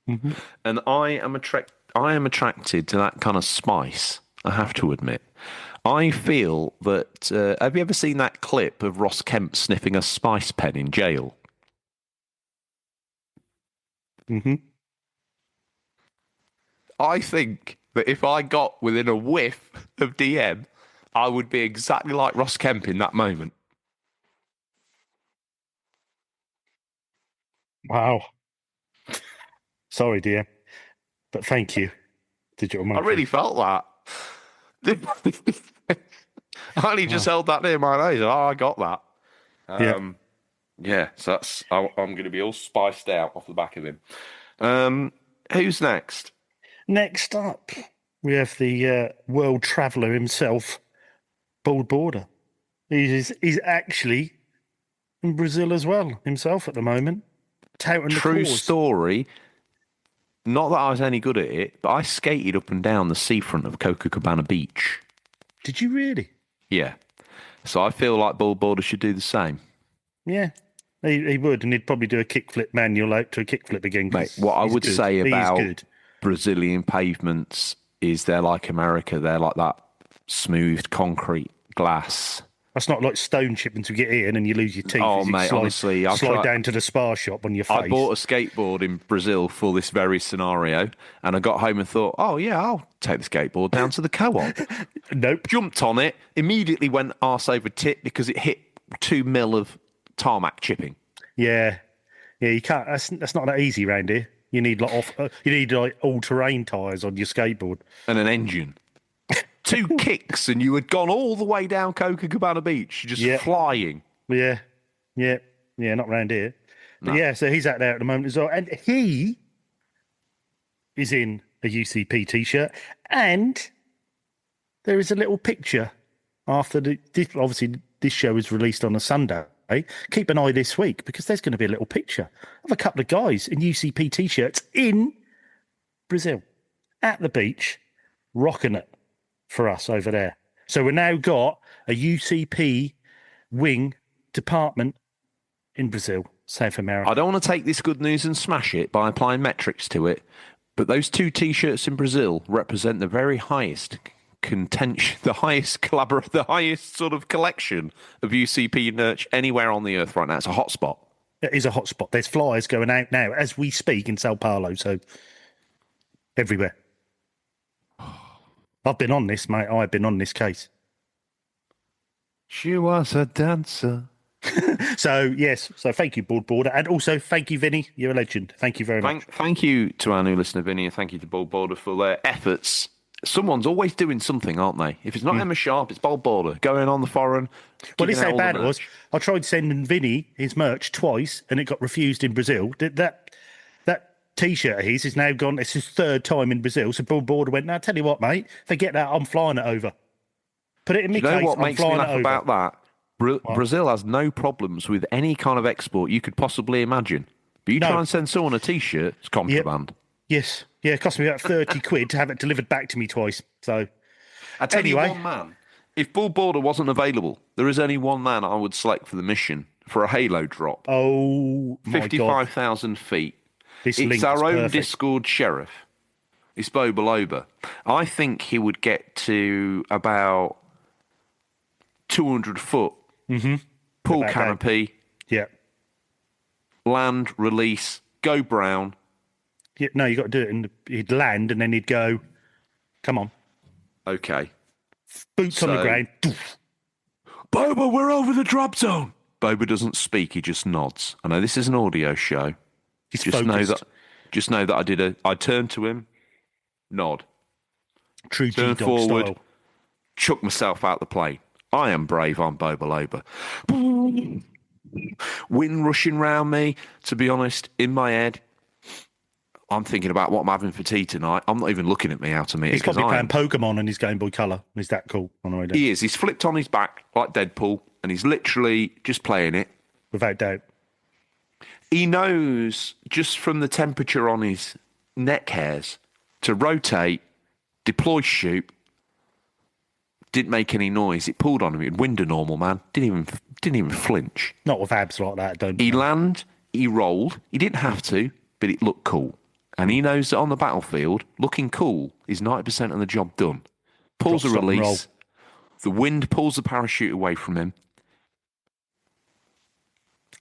Mm-hmm. And I am attracted to that kind of spice, I have to admit. I feel that... have you ever seen that clip of Ross Kemp sniffing a spice pen in jail? Mm-hmm. I think that if I got within a whiff of DM, I would be exactly like Ross Kemp in that moment. Wow. Sorry, dear. But thank you, Digital Monkey. I really felt that. I only just held that near my nose. Oh, I got that. Yeah, so I'm going to be all spiced out off the back of him. Who's next? Next up, we have the world traveller himself, Bald Border. He's actually in Brazil as well, himself at the moment. Touting the True cause. story. Not that I was any good at it, but I skated up and down the seafront of Copacabana Beach. Did you really? Yeah. So I feel like Bald Border should do the same. Yeah, he would, and he'd probably do a kickflip manual out to a kickflip again. Mate, what I would say about good. Brazilian pavements is they're like America. They're like that smoothed concrete glass. That's not like stone chipping to get in and you lose your teeth. Oh, as you mate, honestly, slide down to the spa shop on your face. I bought a skateboard in Brazil for this very scenario, and I got home and thought, oh, yeah, I'll take the skateboard down to the co-op. Nope. Jumped on it, immediately went arse over tit because it hit 2 mil of tarmac chipping. Yeah, you can't. That's not that easy round here. You need like all-terrain tyres on your skateboard And an engine. 2 kicks, and you had gone all the way down Copacabana Beach, just flying. Yeah, not round here. But yeah, so he's out there at the moment as well, and he is in a UCP t-shirt, and there is a little picture after obviously this show is released on a Sunday. Keep an eye this week because there's going to be a little picture of a couple of guys in UCP t-shirts in Brazil at the beach, rocking it for us over there. So we've now got a UCP wing department in Brazil, South America. I don't want to take this good news and smash it by applying metrics to it, but those 2 T-shirts in Brazil represent the very highest contention, the highest sort of collection of UCP merch anywhere on the earth right now. It's a hotspot. It is a hotspot. There's flyers going out now as we speak in Sao Paulo, so everywhere. I've been on this, mate. I've been on this case. She was a dancer. So, yes. So, thank you, Board Border. And also, thank you, Vinny. You're a legend. Thank you very much. Thank you to our new listener, Vinny, and thank you to Bold Border for their efforts. Someone's always doing something, aren't they? If it's not Emma Sharp, it's Bold Border. Going on the foreign. Well, it's how bad it was. I tried sending Vinny his merch twice, and it got refused in Brazil. That T-shirt of his is now gone. It's his 3rd time in Brazil. So Bold Border went, "Now, tell you what, mate. If they get that, I'm flying it over. Put it in my case. You know what I'm makes me flying laugh it over." about that? Brazil has no problems with any kind of export you could possibly imagine. But you try and send someone a T-shirt, it's contraband. Yes. Yeah, it cost me about 30 quid to have it delivered back to me twice. So, I tell you one man, if Bull Border wasn't available, there is only one man I would select for the mission for a Halo drop. Oh, my 55,000 feet. This it's link our is own perfect. Discord sheriff. It's Bo Baloba. I think he would get to about 200 foot. Mm-hmm. Pool About canopy. that. Yeah. Land, release, go brown. Yeah, no, you got to do it. He'd land and then he'd go, come on. Okay. Boots on the ground. Boba, we're over the drop zone. Boba doesn't speak, he just nods. I know this is an audio show. He's just focused. know that I turned to him, nod. True Turn G-Dog forward, style. chuck myself out the plane. I am brave, I'm Boba Loba. Wind rushing round me, to be honest, in my head. I'm thinking about what I'm having for tea tonight. I'm not even looking at me out of me. He's probably playing Pokemon on his Game Boy Color. Is that cool? On the way down? He is. He's flipped on his back like Deadpool, and he's literally just playing it. Without doubt. He knows just from the temperature on his neck hairs to rotate, deploy, shoot. Didn't make any noise. It pulled on him. It wind a normal man. Didn't even flinch. Not with abs like that, don't He landed. He rolled. He didn't have to, but it looked cool. And he knows that on the battlefield, looking cool is 90% of the job done. Pulls a release. The wind pulls the parachute away from him.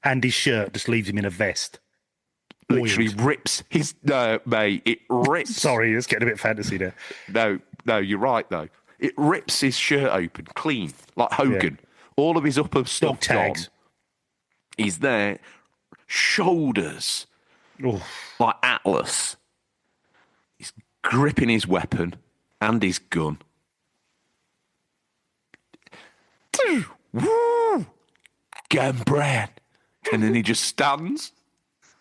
And his shirt just leaves him in a vest. Literally rips his... No, mate, it rips... Sorry, it's getting a bit fantasy there. No, you're right, though. It rips his shirt open, clean, like Hogan. Yeah. All of his upper stuff gone. He's there, shoulders, like Atlas. He's gripping his weapon and his gun. Gun brand. And then he just stands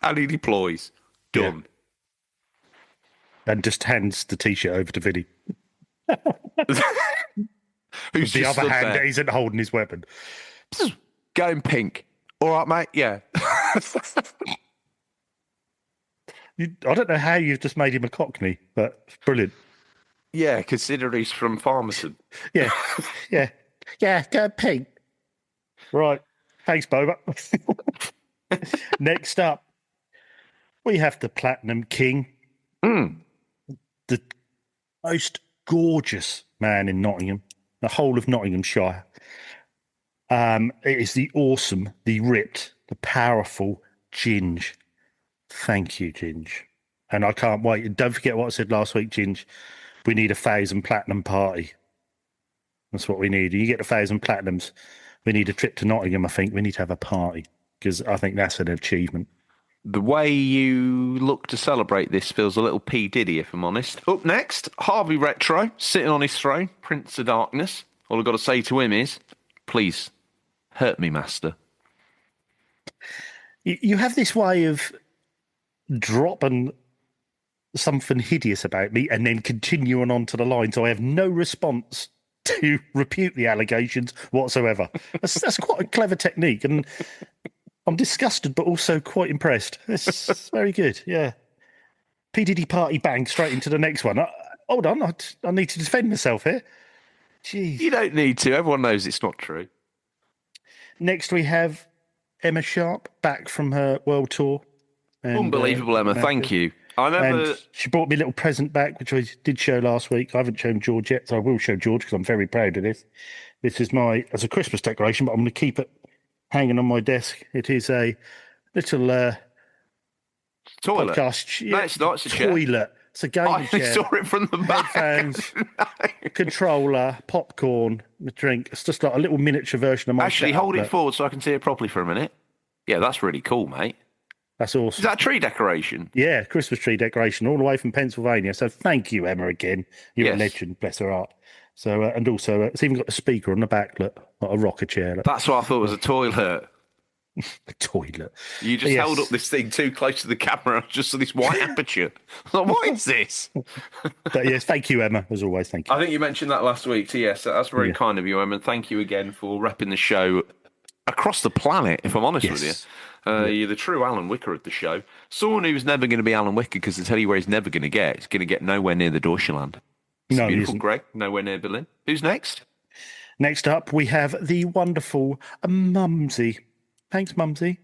and he deploys. Done. Yeah. And just hands the T-shirt over to Vinny. Who's the other hand that isn't holding his weapon. Going pink. All right, mate? Yeah. I don't know how you've just made him a Cockney, but it's brilliant. Yeah, considering he's from Farmerton. Yeah. Yeah, go pink. Right. Thanks, Boba. Next up, we have the Platinum King. The most gorgeous man in Nottingham, the whole of Nottinghamshire. It is the awesome, the ripped, the powerful Ginge. Thank you, Ginge. And I can't wait. And don't forget what I said last week, Ginge. We need 1,000 platinum party. That's what we need. You get 1,000 platinums. We need a trip to Nottingham, I think. We need to have a party because I think that's an achievement. The way you look to celebrate this feels a little P. Diddy, if I'm honest. Up next, Harvey Retro, sitting on his throne, Prince of Darkness. All I've got to say to him is, please, hurt me, master. You have this way of dropping something hideous about me and then continuing on to the line, so I have no response to refute the allegations whatsoever. That's quite a clever technique, and I'm disgusted, but also quite impressed. It's very good, yeah. P. Diddy party bang straight into the next one. Hold on, I need to defend myself here. Jeez. You don't need to. Everyone knows it's not true. Next, we have Emma Sharp back from her world tour. And, Unbelievable, Emma. Thank you. I And never. she brought me a little present back, which I did show last week. I haven't shown George yet, so I will show George because I'm very proud of this. This is as a Christmas decoration, but I'm going to keep it hanging on my desk. It is a little Toilet. podcast. No, it's not. It's a chair. Toilet. It's a gaming I chair. saw it from the back. Headphones, controller, popcorn, a drink. It's just like a little miniature version of my Actually, setup, hold it but forward so I can see it properly for a minute. Yeah, that's really cool, mate. That's Is awesome. that a tree decoration? Yeah, Christmas tree decoration all the way from Pennsylvania. So thank you, Emma, again. You're a Yes. legend, bless her heart. So, and also, it's even got a speaker on the back, look, like a rocker chair. Look. That's what I thought was a toilet. A toilet. You just Yes. held up this thing too close to the camera, just so this white aperture. I was like, what is this? But yes, thank you, Emma, as always. Thank you. I think you mentioned that last week. So yes, that's very kind of you, Emma. Thank you again for repping the show across the planet, if I'm honest with you. You're the true Alan Wicker of the show. Someone who's never going to be Alan Wicker, because to tell you where he's never going to get, he's going to get nowhere near the Deutschland. It's No, he beautiful, isn't. Greg. Nowhere near Berlin. Who's next? Next up, we have the wonderful Mumsy. Thanks, Mumsy.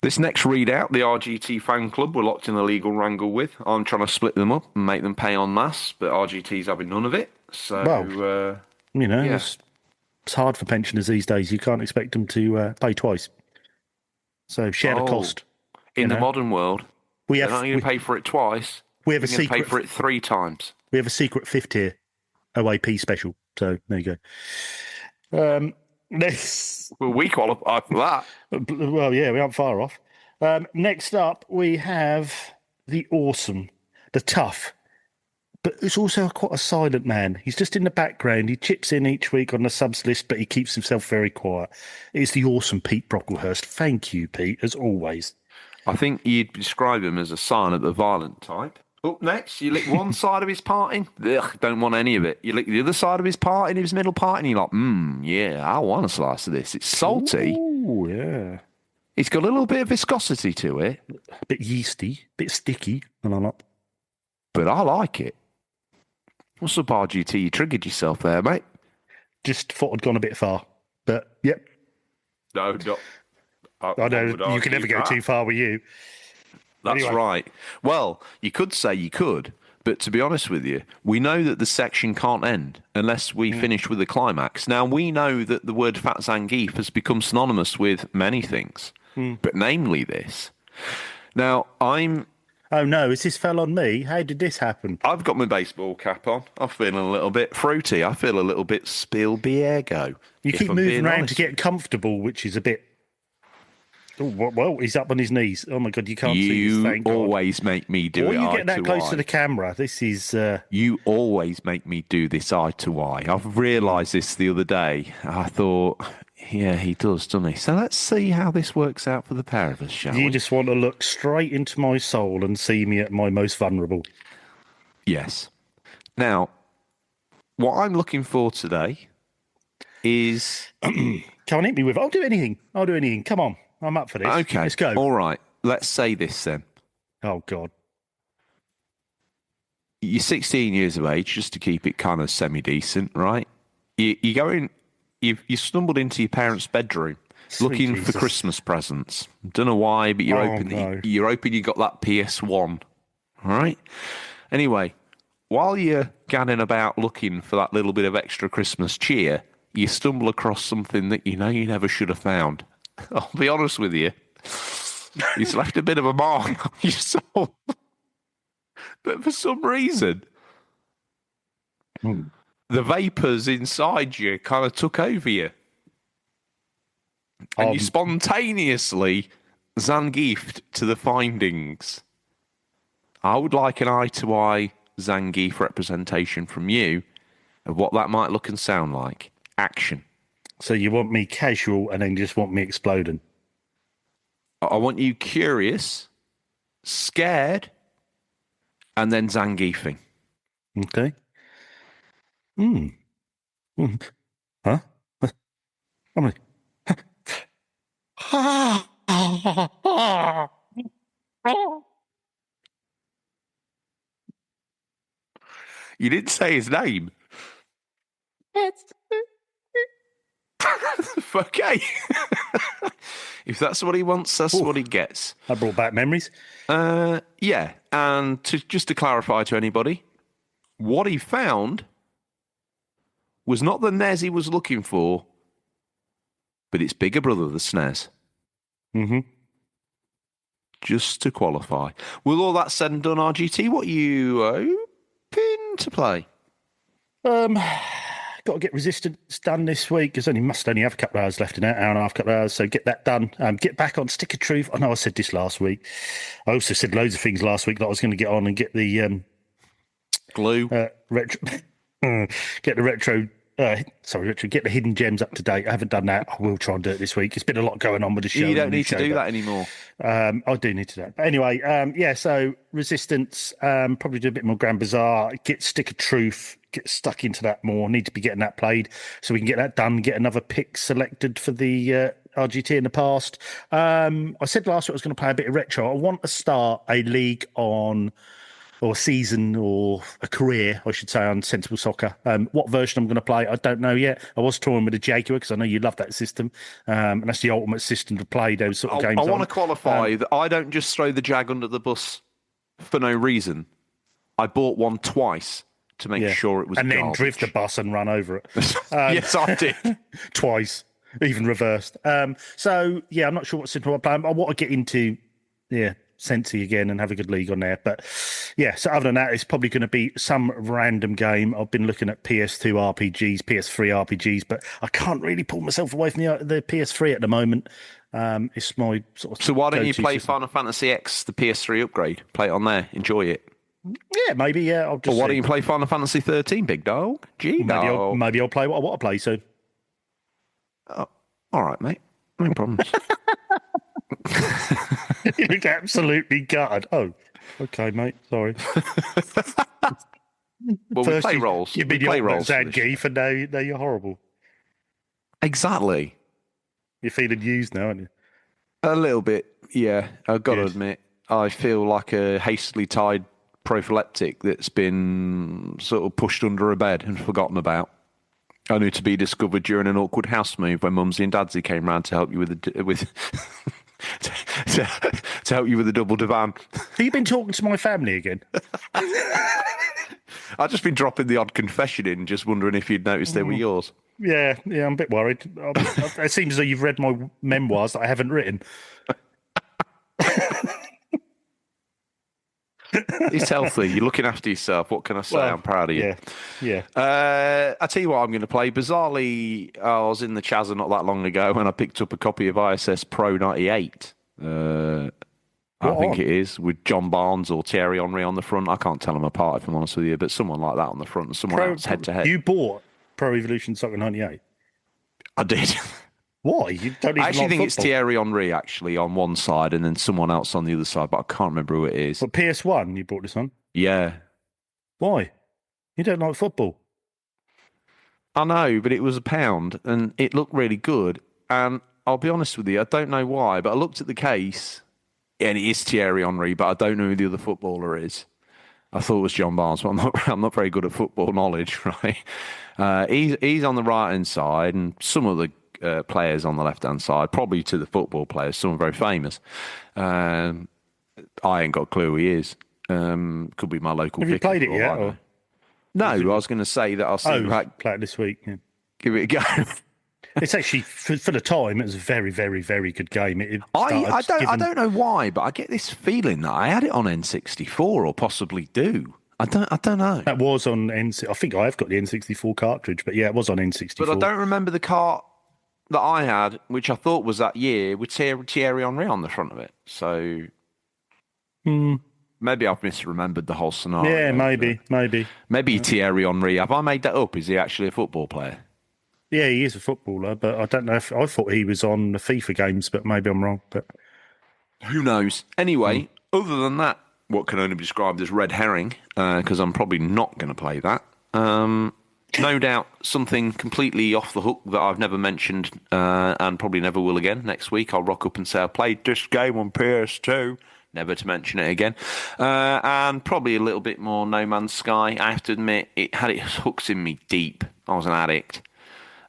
This next readout, the RGT fan club, we're locked in a legal wrangle with. I'm trying to split them up and make them pay en masse, but RGT's having none of it. So, Well, it's hard for pensioners these days. You can't expect them to pay twice. So share the cost. In the modern world, We they're have not going to pay for it twice. we have a They're going to pay secret for it 3 times. we have a secret 5th tier OAP special. So there you go. Next, Well, we qualify for that. well, yeah, we aren't far off. Next up, we have the awesome, the tough, but it's also quite a silent man. He's just in the background. He chips in each week on the subs list, but he keeps himself very quiet. It's the awesome Pete Brocklehurst. Thank you, Pete, as always. I think you'd describe him as a silent but violent type. Up next, you lick one side of his parting. Ugh, don't want any of it. You lick the other side of his parting, his middle part, and you're like, yeah, I want a slice of this. It's salty. Oh, yeah. It's got a little bit of viscosity to it, A bit yeasty, a bit sticky, and I'm not. but I like it. What's up, RGT? You triggered yourself there, mate. Just thought I'd gone a bit far. But, yep, No, not. I know you can never go too far with you. That's Anyway. right. Well, you could say you could, but to be honest with you, we know that the section can't end unless we finish with the climax. Now, we know that the word Fat Zangief has become synonymous with many things, but namely this. Now, Oh, no, has this fell on me? How did this happen? I've got my baseball cap on. I'm feeling a little bit fruity. I feel a little bit Spielbergo. You if keep I'm moving being around honest. to get comfortable, which is a bit... Oh, well, he's up on his knees. Oh, my God, you can't see this, You thank God. always make me do Or it you eye get that to close eye. to the camera. This is... You always make me do this eye to eye. I've realised this the other day. I thought, yeah, he does, doesn't he? So let's see how this works out for the pair of us, shall You we? just want to look straight into my soul and see me at my most vulnerable. Yes. Now, what I'm looking for today is... Come on, hit me with it. I'll do anything. Come on. I'm up for this. Okay, Let's go. all right. Let's say this then. Oh, God. You're 16 years of age, just to keep it kind of semi-decent, right? You go in... You stumbled into your parents' bedroom Sweet looking for Jesus. Christmas presents. Don't know why, but you're Oh, open. no. You're open. You got that PS1. All right. Anyway, while you're gadding about looking for that little bit of extra Christmas cheer, you stumble across something that you know you never should have found. I'll be honest with you. It's left a bit of a mark on your soul. But for some reason, the vapours inside you kind of took over you. And you spontaneously Zangiefed to the findings. I would like an eye-to-eye Zangief representation from you of what that might look and sound like. Action. So you want me casual and then just want me exploding? I want you curious, scared, and then Zangiefing. Okay. Huh? I'm like... You didn't say his name. Okay. If that's what he wants, that's what he gets. That brought back memories. Yeah, and just to clarify to anybody, what he found was not the NES he was looking for, but its bigger brother, the SNES. Mm-hmm. Just to qualify. With all that said and done, RGT, what are you hoping to play? Got to get Resistance done this week because must only have a couple of hours left in it, hour and a half, couple of hours. So get that done. Get back on Stick of Truth. I know I said this last week. I also said loads of things last week that I was going to get on and get the Glue. Retro. Get the retro. Get the hidden gems up to date. I haven't done that. I will try and do it this week. It's been a lot going on with the show. You don't need to do that anymore. I do need to do that. But anyway, so Resistance, probably do a bit more Grand Bazaar, get Stick of Truth, get stuck into that more. Need to be getting that played so we can get that done, get another pick selected for the RGT in the past. I said last week I was going to play a bit of retro. I want to start a league or season or a career, I should say, on Sensible Soccer. What version I'm going to play, I don't know yet. I was touring with a Jaguar because I know you love that system. And that's the ultimate system to play those sort of games. I want to qualify that I don't just throw the Jag under the bus for no reason. I bought one twice to make sure it was and garbage. then drift the bus and run over it. Yes, I did. Twice, even reversed. I'm not sure what system I'm playing. I want to get into, Sensi again and have a good league on there. But so other than that, it's probably going to be some random game. I've been looking at PS2 RPGs, PS3 RPGs, but I can't really pull myself away from the PS3 at the moment. It's my sort of. So why don't you play system. Final Fantasy X, the PS3 upgrade? Play it on there, enjoy it. Yeah, maybe. Yeah, I'll just. Or why don't you play Final Fantasy 13, big dog? Gee, maybe I'll play what I want to play soon. Oh, all right, mate. No problems. You look absolutely gutted. Oh, okay, mate. Sorry. Well, we play roles. You've been play your roles. Zangief, and now you're horrible. Exactly. You're feeling used now, aren't you? A little bit, yeah. I've got to admit, I feel like a hastily tied prophylactic that's been sort of pushed under a bed and forgotten about. Only to be discovered during an awkward house move when Mumsy and Dadsy came round to help you with to help you with the double divan. Have you been talking to my family again? I've just been dropping the odd confession in, just wondering if you'd noticed they were yours. Yeah, I'm a bit worried. It seems as though you've read my memoirs that I haven't written. It's healthy. You're looking after yourself. What can I say? I'm proud of you. Yeah. I tell you what I'm going to play. Bizarrely, I was in the Chazza not that long ago when I picked up a copy of ISS Pro 98. I think it is, with John Barnes or Thierry Henry on the front. I can't tell them apart, if I'm honest with you, but someone like that on the front and someone else head-to-head. You bought Pro Evolution Soccer 98? I did. Why? You don't even I actually like think football. it's Thierry Henry, actually, on one side and then someone else on the other side, but I can't remember who it is. But PS1 you bought this on? Yeah. Why? You don't like football? I know, but it was £1 and it looked really good. And I'll be honest with you, I don't know why, but I looked at the case and it is Thierry Henry, but I don't know who the other footballer is. I thought it was John Barnes, but I'm not very good at football knowledge, right? He's on the right-hand side and some of the players on the left-hand side, probably to the football players, some are very famous. I ain't got a clue who he is. Could be my local. Have you played it yet? Or? No, I was going to say that I'll see. Play it this week. Yeah. Give it a go. It's actually for the time. It was a very, very, very good game. I don't know why, but I get this feeling that I had it on N64 or possibly do. I don't know. That was on N64. I think I have got the N64 cartridge, but yeah, it was on N64. But I don't remember the cart that I had, which I thought was that year, with Thierry Henry on the front of it. So maybe I've misremembered the whole scenario. Yeah, maybe Thierry Henry. Have I made that up? Is he actually a football player? Yeah, he is a footballer, but I don't know if I thought he was on the FIFA games, but maybe I'm wrong. But who knows? Anyway, other than that, what can only be described as red herring, because I'm probably not going to play that. No doubt something completely off the hook that I've never mentioned and probably never will again. Next week I'll rock up and say I played this game on PS2. never to mention it again. And probably a little bit more No Man's Sky. I have to admit, it had its hooks in me deep. I was an addict.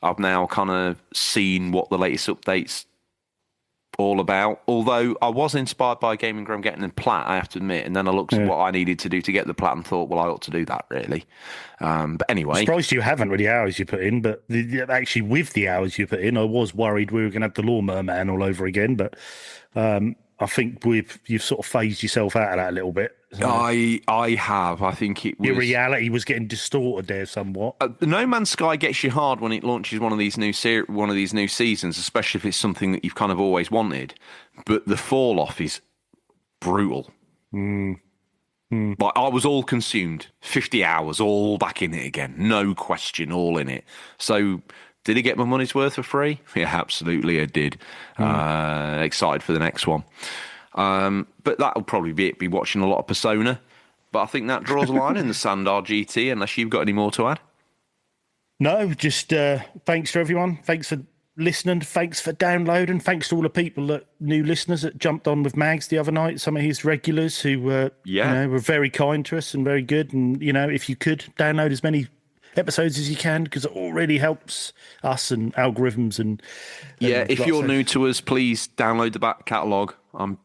I've now kind of seen what the latest updates all about. Although I was inspired by Gaming Graham getting the plat, I have to admit, and then I looked at what I needed to do to get the plat and thought, well, I ought to do that, really. But anyway. I'm surprised you haven't with the hours you put in, but actually with the hours you put in, I was worried we were going to have the Lawnmower Man all over again, but I think you've sort of phased yourself out of that a little bit. So I have. I think it was... Your reality was getting distorted there somewhat. No Man's Sky gets you hard when it launches one of these new seasons, especially if it's something that you've kind of always wanted. But the fall off is brutal. Like, I was all consumed, 50 hours, all back in it again, no question, all in it. So, did I get my money's worth for free? Yeah, absolutely, I did. Excited for the next one. But that'll probably be watching a lot of Persona. But I think that draws a line in the sand, RGT, unless you've got any more to add. No, just thanks to everyone. Thanks for listening. Thanks for downloading. Thanks to all the new listeners that jumped on with Mags the other night. Some of his regulars who were very kind to us and very good. And, if you could download as many episodes as you can, because it all really helps us and algorithms and if you're new to us, please download the back catalogue. I don't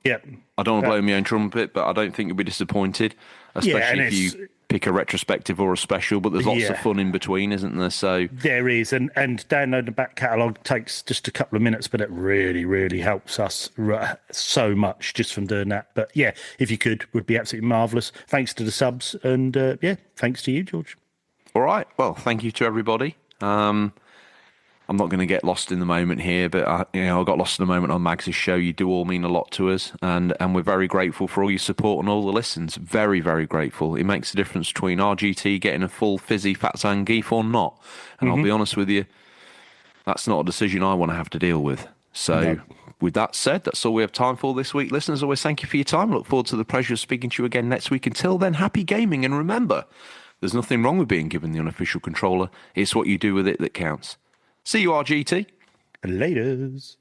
want to blow my own trumpet, but I don't think you'll be disappointed, especially if you pick a retrospective or a special, but there's lots of fun in between, isn't there? So there is, and downloading the back catalogue takes just a couple of minutes, but it really, really helps us so much just from doing that. But if you could, would be absolutely marvellous. Thanks to the subs, and thanks to you, George. All right. Well, thank you to everybody. I'm not going to get lost in the moment here, but I got lost in the moment on Mags' show. You do all mean a lot to us, and we're very grateful for all your support and all the listens. Very, very grateful. It makes a difference between RGT getting a full fizzy Fat Zangief or not. And I'll be honest with you, that's not a decision I want to have to deal with. So with that said, that's all we have time for this week. Listeners, always thank you for your time. I look forward to the pleasure of speaking to you again next week. Until then, happy gaming, and remember, there's nothing wrong with being given the unofficial controller. It's what you do with it that counts. See you, RGT. Laters.